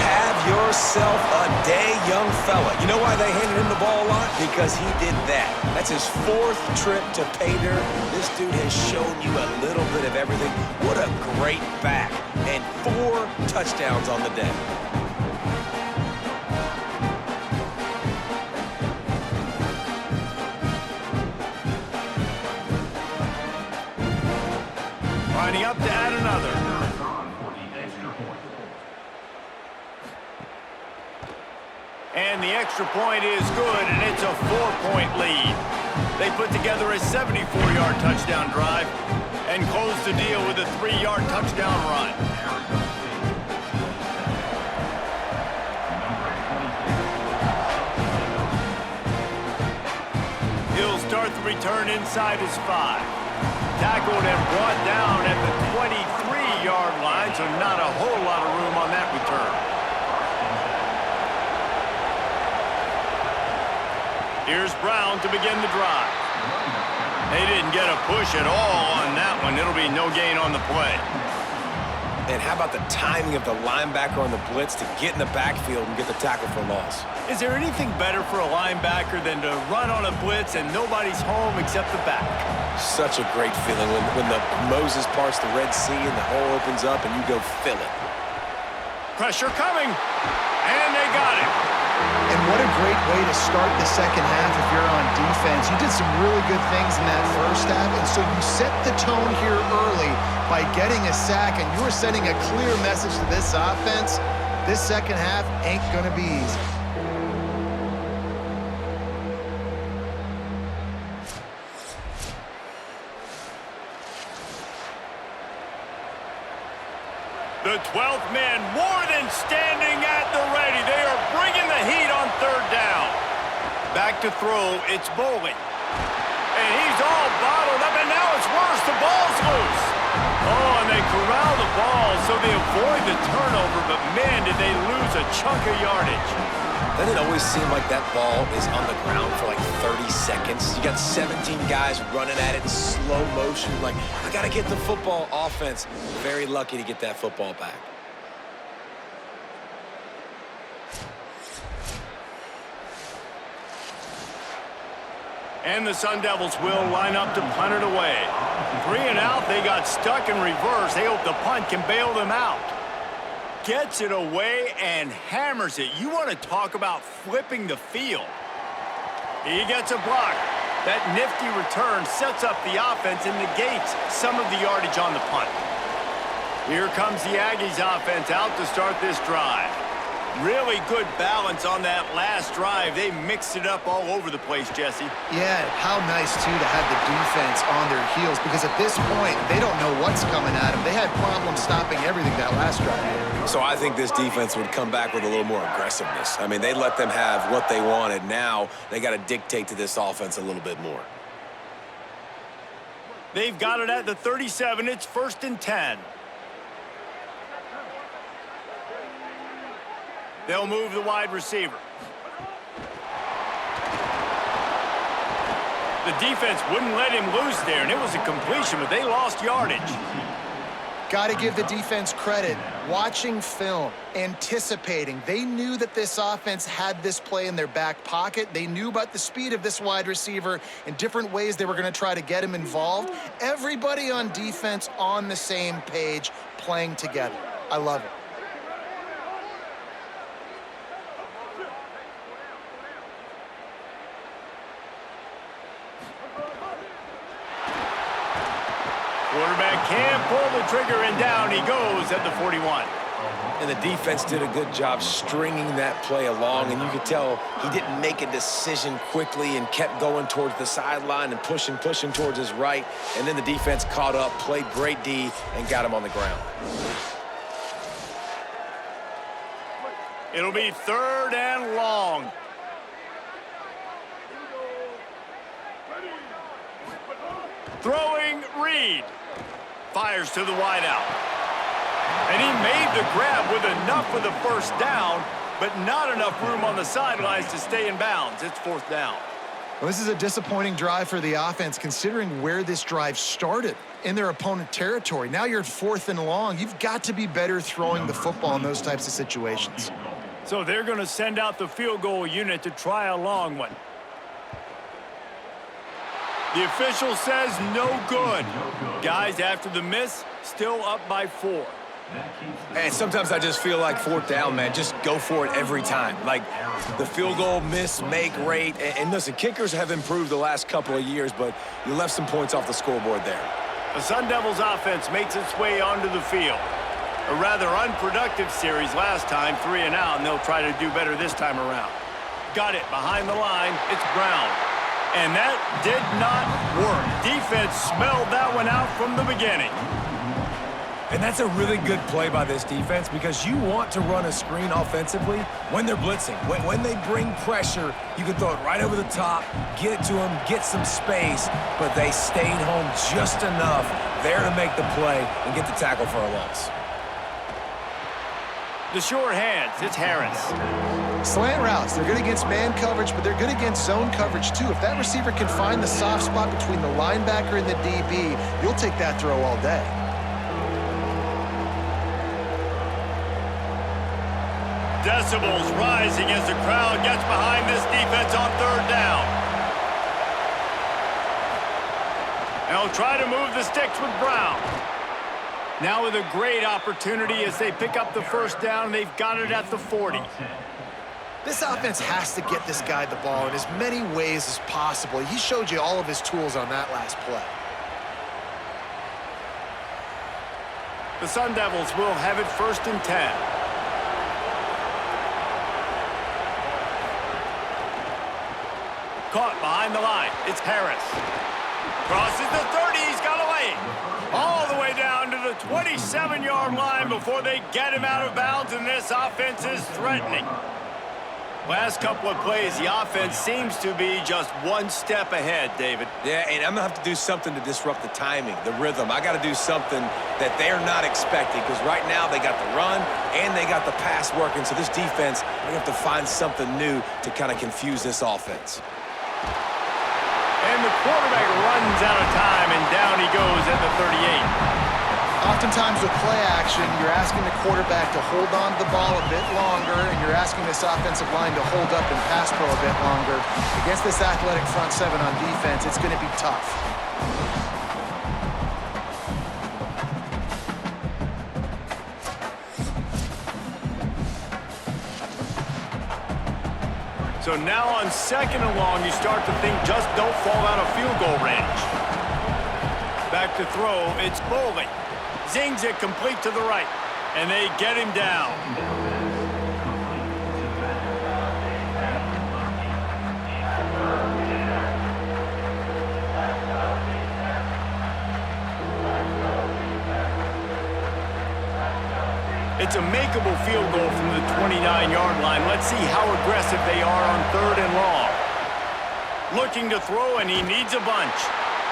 Have yourself a day, young fella. You know why they handed him the ball a lot? Because he did that. That's his 4th trip to pay dirt. This dude has shown you a little bit of everything. What a great back. And 4 touchdowns on the day. Lining up to add another. And the extra point is good, and it's a 4-point lead. They put together a 74-yard touchdown drive and close the deal with a 3-yard touchdown run. He'll start the return inside his 5. Tackled and brought down at the 23-yard line, so not a whole lot of room on that return. Here's Brown to begin the drive. They didn't get a push at all on that one. It'll be no gain on the play. And how about the timing of the linebacker on the blitz to get in the backfield and get the tackle for loss? Is there anything better for a linebacker than to run on a blitz and nobody's home except the back? Such a great feeling when the Moses parts the Red Sea and the hole opens up and you go fill it. Pressure coming, and they got it. And what a great way to start the second half if you're on defense. You did some really good things in that first half, and so you set the tone here early by getting a sack, and you were sending a clear message to this offense. This second half ain't going to be easy. The 12th man more than standing at the ready. They are bringing the heat on third down. Back to throw, it's Bowling. And he's all bottled up, and now it's worse. The ball's loose. Oh, and they corral the ball so they avoid the turnover, but man, did they lose a chunk of yardage. Doesn't it always seem like that ball is on the ground for like 30 seconds? You got 17 guys running at it in slow motion. Like, I got to get the football. Offense, very lucky to get that football back. And the Sun Devils will line up to punt it away. 3 and out, they got stuck in reverse. They hope the punt can bail them out. Gets it away and hammers it. You want to talk about flipping the field. He gets a block. That nifty return sets up the offense and negates some of the yardage on the punt. Here comes the Aggies offense out to start this drive. Really good balance on that last drive. They mixed it up all over the place, Jesse. Yeah, how nice, too, to have the defense on their heels, because at this point, they don't know what's coming at them. They had problems stopping everything that last drive. So I think this defense would come back with a little more aggressiveness. I mean, they let them have what they wanted. Now they got to dictate to this offense a little bit more. They've got it at the 37. It's 1st and 10. They'll move the wide receiver. The defense wouldn't let him loose there, and it was a completion, but they lost yardage. Got to give the defense credit. Watching film, anticipating. They knew that this offense had this play in their back pocket. They knew about the speed of this wide receiver and different ways they were going to try to get him involved. Everybody on defense on the same page, playing together. I love it. Quarterback can't pull the trigger, and down he goes at the 41. And the defense did a good job stringing that play along, and you could tell he didn't make a decision quickly and kept going towards the sideline and pushing towards his right. And then the defense caught up, played great D, and got him on the ground. It'll be 3rd and long. Throwing Reed. Fires to the wideout. And he made the grab with enough for the first down, but not enough room on the sidelines to stay in bounds. It's 4th down. Well, this is a disappointing drive for the offense, considering where this drive started in their opponent territory. Now you're at 4th and long. You've got to be better throwing the football in those types of situations. So they're going to send out the field goal unit to try a long one. The official says no good. Guys, after the miss, still up by 4. And sometimes I just feel like 4th down, man. Just go for it every time. Like the field goal, miss, make, rate. And listen, kickers have improved the last couple of years, but you left some points off the scoreboard there. The Sun Devils offense makes its way onto the field. A rather unproductive series last time, 3 and out, and they'll try to do better this time around. Got it behind the line. It's Brown. And that did not work. Defense smelled that one out from the beginning. And that's a really good play by this defense, because you want to run a screen offensively when they're blitzing. When they bring pressure, you can throw it right over the top, get it to them, get some space, but they stayed home just enough there to make the play and get the tackle for a loss. The sure hands, it's Harris. Slant routes, they're good against man coverage, but they're good against zone coverage too. If that receiver can find the soft spot between the linebacker and the DB, you'll take that throw all day. Decibels rising as the crowd gets behind this defense on third down. They'll try to move the sticks with Brown. Now with a great opportunity as they pick up the first down. They've got it at the 40. This offense has to get this guy the ball in as many ways as possible. He showed you all of his tools on that last play. The Sun Devils will have it 1st and 10. Caught behind the line. It's Harris. Crosses the 30. He's got away. All the way down to the 27-yard line before they get him out of bounds, and this offense is threatening. Last couple of plays, the offense seems to be just one step ahead, David. Yeah, and I'm going to have to do something to disrupt the timing, the rhythm. I got to do something that they're not expecting, because right now they got the run and they got the pass working. So this defense, they have to find something new to kind of confuse this offense. And the quarterback runs out of time, and down he goes at the 38. Oftentimes with play action, you're asking the quarterback to hold on to the ball a bit longer, and you're asking this offensive line to hold up and pass pro a bit longer. Against this athletic front seven on defense, it's going to be tough. So now on 2nd and long, you start to think just don't fall out of field goal range. Back to throw, it's Bowling. Zings it complete to the right, and they get him down. It's a makeable field goal from the 29-yard line. Let's see how aggressive they are on 3rd and long. Looking to throw, and he needs a bunch.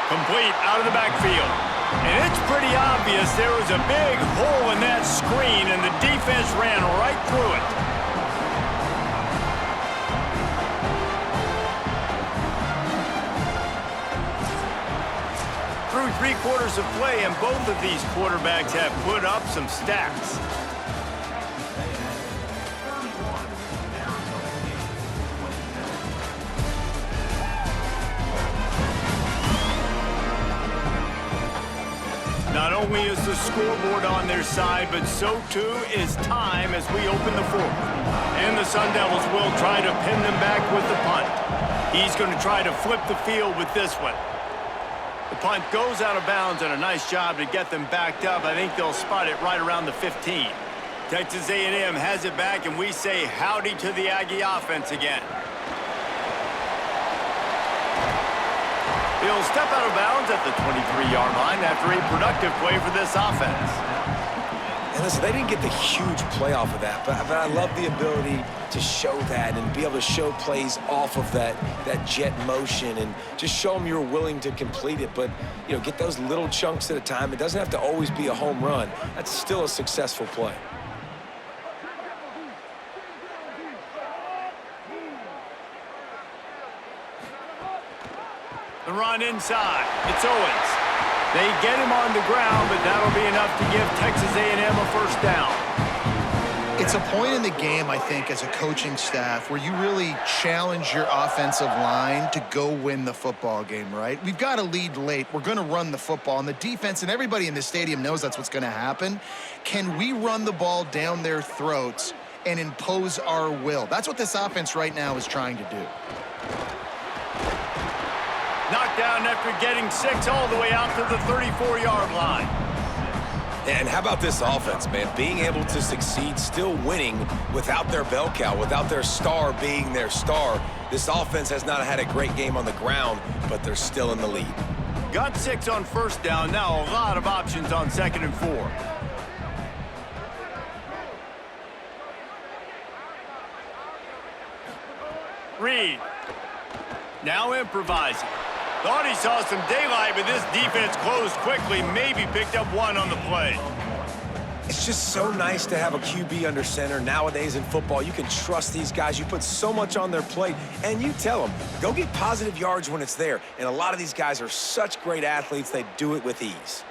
Complete out of the backfield. And it's pretty obvious there was a big hole in that screen, and the defense ran right through it. Through 3 quarters of play, and both of these quarterbacks have put up some stats. Not only is the scoreboard on their side, but so too is time as we open the 4th. And the Sun Devils will try to pin them back with the punt. He's going to try to flip the field with this one. The punt goes out of bounds, and a nice job to get them backed up. I think they'll spot it right around the 15. Texas A&M has it back, and we say howdy to the Aggie offense again. He'll step out of bounds at the 23-yard line after a productive play for this offense. And listen, they didn't get the huge play off of that, but I love the ability to show that and be able to show plays off of that jet motion and just show them you're willing to complete it. But, you know, get those little chunks at a time. It doesn't have to always be a home run. That's still a successful play. The run inside. It's Owens. They get him on the ground, but that'll be enough to give Texas A&M a first down. It's a point in the game, I think, as a coaching staff where you really challenge your offensive line to go win the football game, right? We've got to lead late. We're going to run the football, and the defense and everybody in the stadium knows that's what's going to happen. Can we run the ball down their throats and impose our will? That's what this offense right now is trying to do. Knocked down after getting 6 all the way out to the 34-yard line. And how about this offense, man? Being able to succeed, still winning without their bell cow, without their star being their star. This offense has not had a great game on the ground, but they're still in the lead. Got 6 on first down. Now a lot of options on 2nd and 4. Reed. Now improvising. Thought he saw some daylight, but this defense closed quickly. Maybe picked up 1 on the play. It's just so nice to have a QB under center. Nowadays in football, you can trust these guys. You put so much on their plate, and you tell them, go get positive yards when it's there. And a lot of these guys are such great athletes, they do it with ease.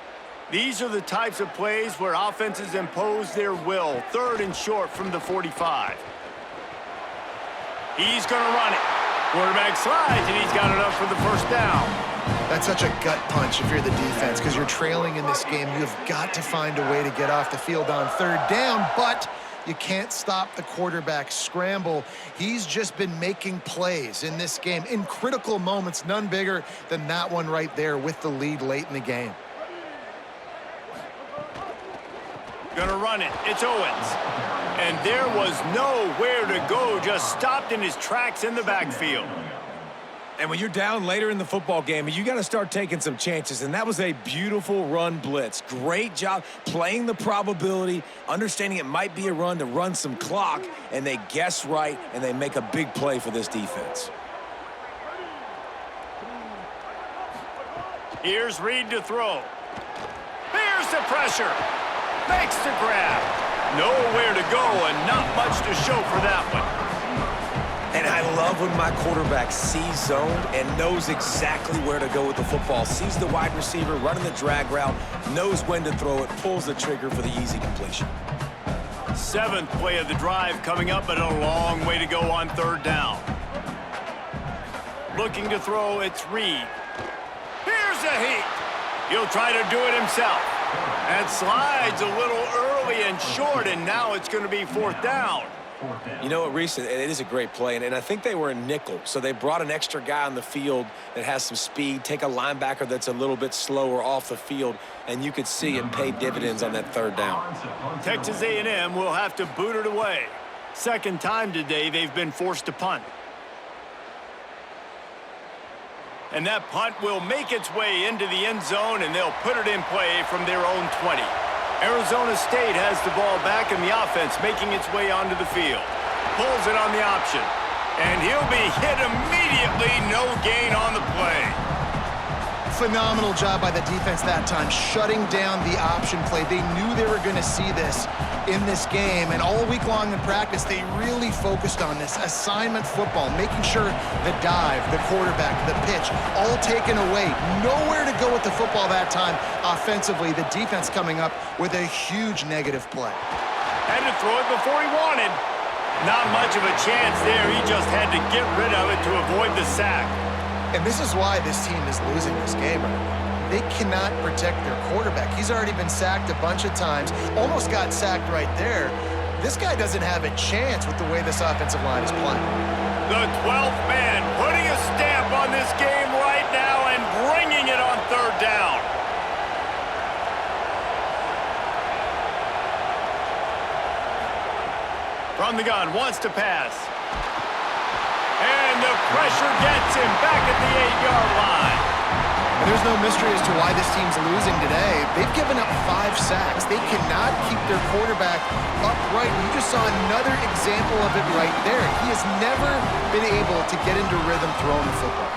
These are the types of plays where offenses impose their will. 3rd and short from the 45. He's going to run it. Quarterback slides, and he's got it up for the first down. That's such a gut punch if you're the defense, because you're trailing in this game. You've got to find a way to get off the field on 3rd down, but you can't stop the quarterback scramble. He's just been making plays in this game in critical moments, none bigger than that one right there with the lead late in the game. Gonna run it. It's Owens. And there was nowhere to go, just stopped in his tracks in the backfield. And when you're down later in the football game, you got to start taking some chances. And that was a beautiful run blitz. Great job playing the probability, understanding it might be a run to run some clock, and they guess right, and they make a big play for this defense. Here's Reed to throw. Here's the pressure. Makes the grab. Nowhere to go and not much to show for that one. And I love when my quarterback sees zoned and knows exactly where to go with the football. Sees the wide receiver running the drag route, knows when to throw it, pulls the trigger for the easy completion. 7th play of the drive coming up, but a long way to go on 3rd down. Looking to throw, it's Reed. Here's a heat. He'll try to do it himself. And slides a little early and short, and now it's going to be 4th down. You know what, Reese, it is a great play, and I think they were in nickel, so they brought an extra guy on the field that has some speed, take a linebacker that's a little bit slower off the field, and you could see it pay dividends on that 3rd down. Texas A&M will have to boot it away. 2nd time today they've been forced to punt. And that punt will make its way into the end zone, and they'll put it in play from their own 20. Arizona State has the ball back, and the offense making its way onto the field. Pulls it on the option. And he'll be hit immediately. No gain on the play. Phenomenal job by the defense that time, shutting down the option play. They knew they were going to see this in this game, and all week long in practice, they really focused on this assignment football, making sure the dive, the quarterback, the pitch, all taken away. Nowhere to go with the football that time offensively. The defense coming up with a huge negative play. Had to throw it before he wanted. Not much of a chance there. He just had to get rid of it to avoid the sack. And this is why this team is losing this game. They cannot protect their quarterback. He's already been sacked a bunch of times, almost got sacked right there. This guy doesn't have a chance with the way this offensive line is playing. The 12th man putting a stamp on this game right now and bringing it on 3rd down. From the gun, wants to pass. And the pressure gets him back at the 8-yard line. And there's no mystery as to why this team's losing today. They've given up 5 sacks. They cannot keep their quarterback upright. You just saw another example of it right there. He has never been able to get into rhythm throwing the football.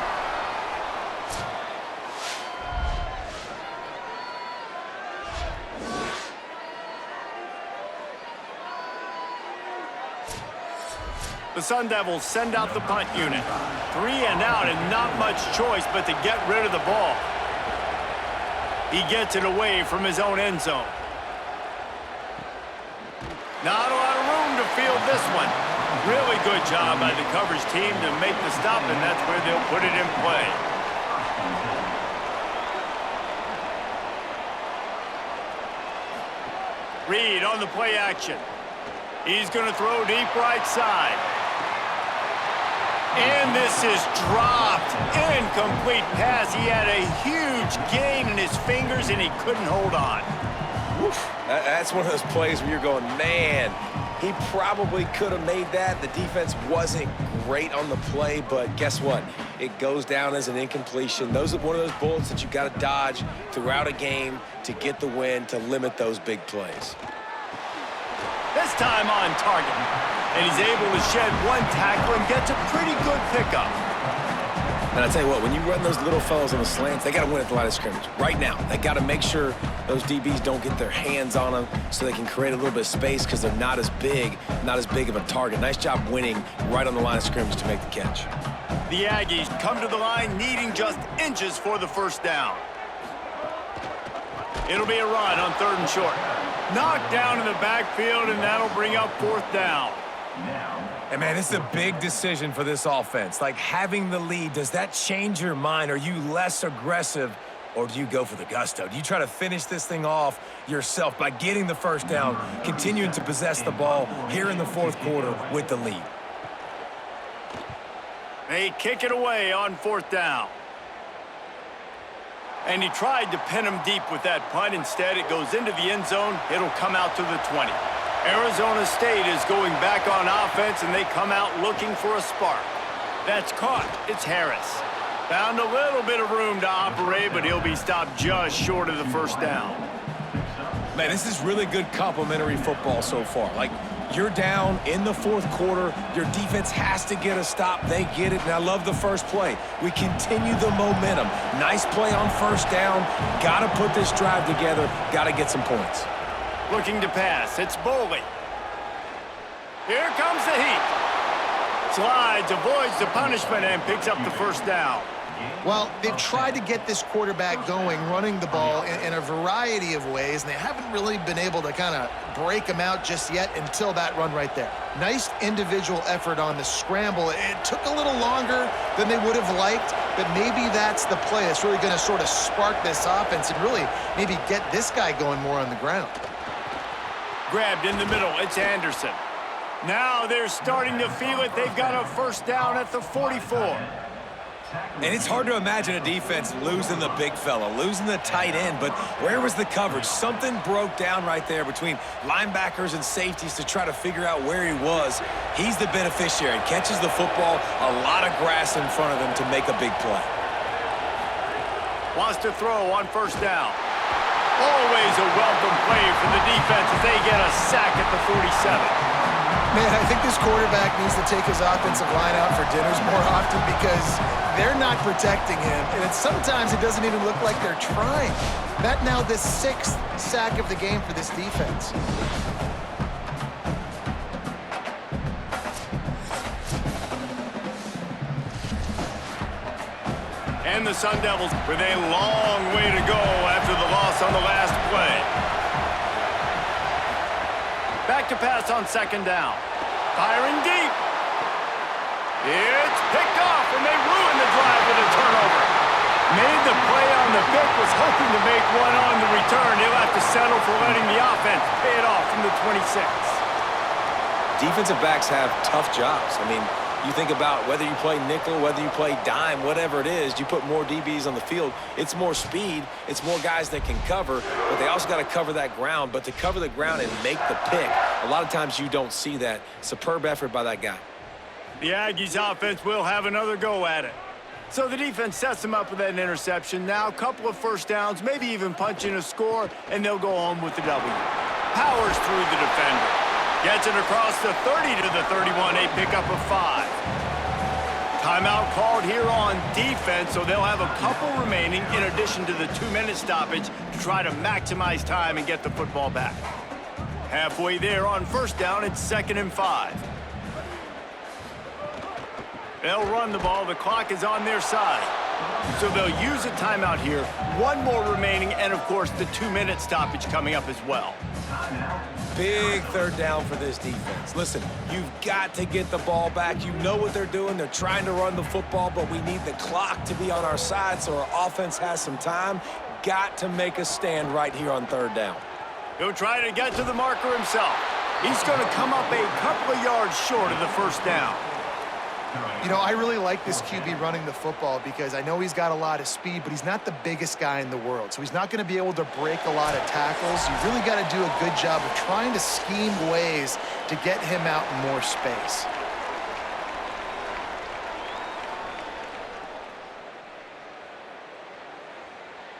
The Sun Devils send out the punt unit. 3 and out and not much choice but to get rid of the ball. He gets it away from his own end zone. Not a lot of room to field this one. Really good job by the coverage team to make the stop, and that's where they'll put it in play. Reed on the play action. He's going to throw deep right side. And this is dropped. Incomplete pass. He had a huge gain in his fingers, and he couldn't hold on. Oof. That's one of those plays where you're going, man, he probably could have made that. The defense wasn't great on the play, but guess what? It goes down as an incompletion. Those are one of those bullets that you got to dodge throughout a game to get the win, to limit those big plays. This time on target. And he's able to shed one tackle and gets a pretty good pickup. And I tell you what, when you run those little fellows on the slants, they got to win at the line of scrimmage right now. They got to make sure those DBs don't get their hands on them so they can create a little bit of space because they're not as big of a target. Nice job winning right on the line of scrimmage to make the catch. The Aggies come to the line needing just inches for the first down. It'll be a run on 3rd and short. Knocked down in the backfield, and that'll bring up 4th down. And, man, this is a big decision for this offense. Like, having the lead, does that change your mind? Are you less aggressive, or do you go for the gusto? Do you try to finish this thing off yourself by getting the first down, continuing to possess the ball here in the 4th quarter with the lead? They kick it away on 4th down. And he tried to pin him deep with that punt. Instead, it goes into the end zone. It'll come out to the 20. Arizona State is going back on offense, and they come out looking for a spark. That's caught. It's Harris. Found a little bit of room to operate, but he'll be stopped just short of the first down. Man, this is really good complementary football so far. Like, you're down in the 4th quarter. Your defense has to get a stop. They get it, and I love the first play. We continue the momentum. Nice play on 1st down. Got to put this drive together. Got to get some points. Looking to pass. It's Boley. Here comes the heat. Slides, avoids the punishment, and picks up the first down. Well, they've tried to get this quarterback going, running the ball in a variety of ways, and they haven't really been able to kind of break him out just yet until that run right there. Nice individual effort on the scramble. It took a little longer than they would have liked, but maybe that's the play. It's really going to sort of spark this offense and really maybe get this guy going more on the ground. Grabbed in the middle. It's Anderson. Now they're starting to feel it. They've got a first down at the 44. And it's hard to imagine a defense losing the big fella, losing the tight end, but where was the coverage? Something broke down right there between linebackers and safeties to try to figure out where he was. He's the beneficiary. Catches the football, a lot of grass in front of him to make a big play. Wants to throw on first down. Always a welcome play for the defense as they get a sack at the 47. Man, I think this quarterback needs to take his offensive line out for dinners more often because they're not protecting him, and sometimes it doesn't even look like they're trying. That now the 6th sack of the game for this defense. And the Sun Devils with a long way to go after the loss on the last play. Back to pass on 2nd down. Firing deep. It's picked off, and they ruin the drive with a turnover. Made the play on the pick, was hoping to make one on the return. He'll have to settle for letting the offense pay it off from the 26. Defensive backs have tough jobs. I mean, you think about whether you play nickel, whether you play dime, whatever it is, you put more DBs on the field, it's more speed, it's more guys that can cover, but they also got to cover that ground. But to cover the ground and make the pick, a lot of times you don't see that. Superb effort by that guy. The Aggies offense will have another go at it. So the defense sets them up with that interception. Now a couple of first downs, maybe even punch in a score, and they'll go home with the W. Powers through the defender. Gets it across the 30 to the 31, a pickup of 5. Timeout called here on defense, so they'll have a couple remaining in addition to the 2-minute stoppage to try to maximize time and get the football back. Halfway there on first down, it's 2nd and 5. They'll run the ball. The clock is on their side. So they'll use a timeout here. One more remaining, and, of course, the 2-minute stoppage coming up as well. Big 3rd down for this defense. Listen, you've got to get the ball back. You know what they're doing. They're trying to run the football, but we need the clock to be on our side so our offense has some time. Got to make a stand right here on 3rd down. He'll try to get to the marker himself. He's going to come up a couple of yards short of the first down. You know, I really like this QB running the football because I know he's got a lot of speed, but he's not the biggest guy in the world. So he's not going to be able to break a lot of tackles. You really got to do a good job of trying to scheme ways to get him out in more space.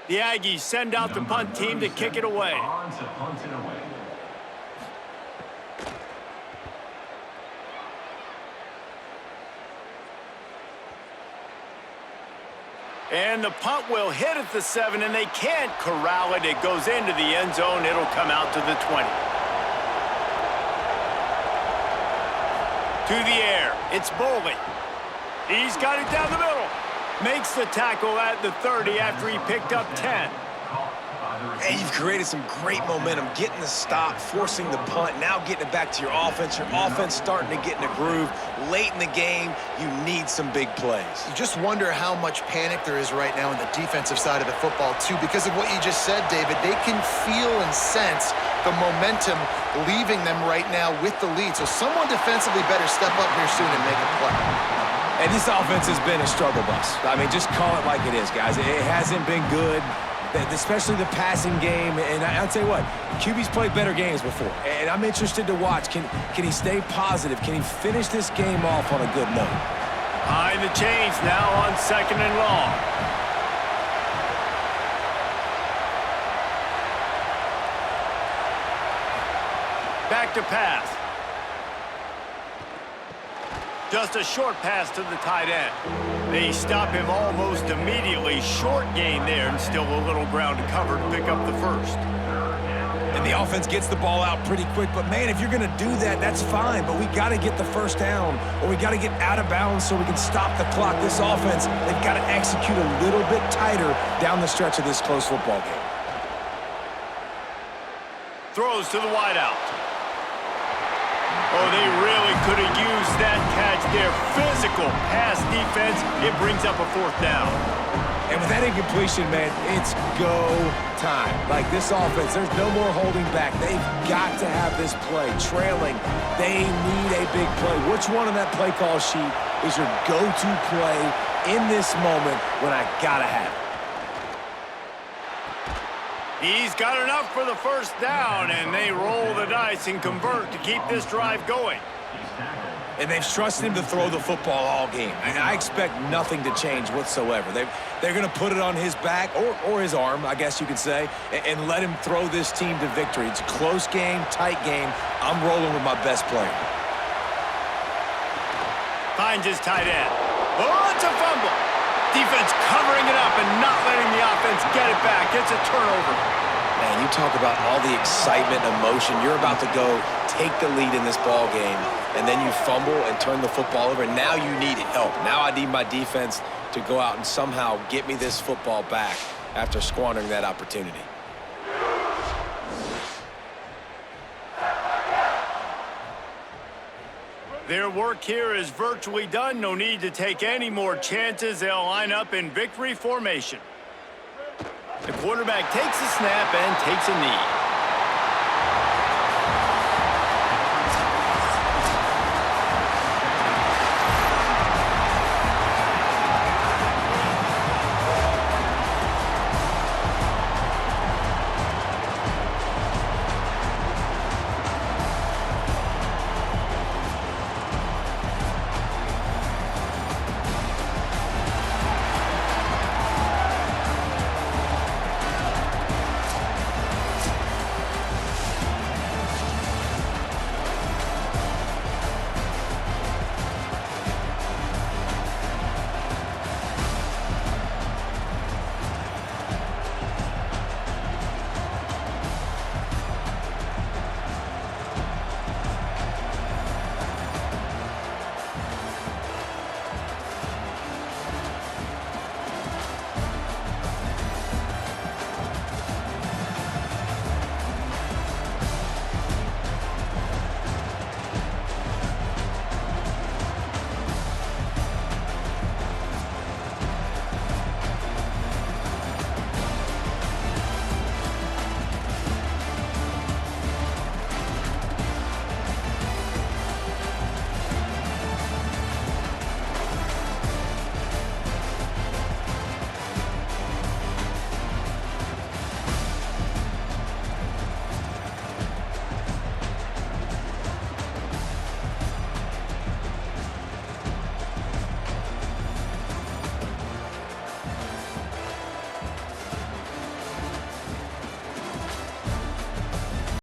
The Aggies send out the punt team to kick it away. On to punt it away. And the punt will hit at the 7, and they can't corral it. It goes into the end zone. It'll come out to the 20. To the air. It's Bowling. He's got it down the middle. Makes the tackle at the 30 after he picked up 10. Hey, you've created some great momentum, getting the stop, forcing the punt, now getting it back to your offense. Your offense starting to get in a groove. Late in the game, you need some big plays. You just wonder how much panic there is right now on the defensive side of the football, too, because of what you just said, David. They can feel and sense the momentum leaving them right now with the lead. So someone defensively better step up here soon and make a play. And this offense has been a struggle bus. I mean, just call it like it is, guys. It hasn't been good, especially the passing game. And I'll tell you what, QB's played better games before. And I'm interested to watch. Can he stay positive? Can he finish this game off on a good note? Behind the chains now on 2nd and long. Back to pass. Just a short pass to the tight end. They stop him almost immediately. Short gain there, and still a little ground to cover to pick up the first. And the offense gets the ball out pretty quick. But, man, if you're going to do that, that's fine. But we got to get the first down, or we got to get out of bounds so we can stop the clock. This offense, they've got to execute a little bit tighter down the stretch of this close football game. Throws to the wideout. Oh, they really could have used that catch there. Physical pass defense. It brings up a 4th down. And with that incompletion, man, it's go time. Like this offense, there's no more holding back. They've got to have this play. Trailing, they need a big play. Which one on that play call sheet is your go-to play in this moment when I gotta have it? He's got enough for the first down, and they roll the dice and convert to keep this drive going. And they've trusted him to throw the football all game. And I expect nothing to change whatsoever. They're going to put it on his back, or his arm, I guess you could say, and let him throw this team to victory. It's a close game, tight game. I'm rolling with my best player. Finds his tight end. Oh, it's a fumble. Defense covering it up and not letting the offense get it back. It's a turnover. Man, you talk about all the excitement, emotion. You're about to go take the lead in this ball game, and then you fumble and turn the football over. Now you need help. Now I need my defense to go out and somehow get me this football back after squandering that opportunity. Their work here is virtually done. No need to take any more chances. They'll line up in victory formation. The quarterback takes a snap and takes a knee.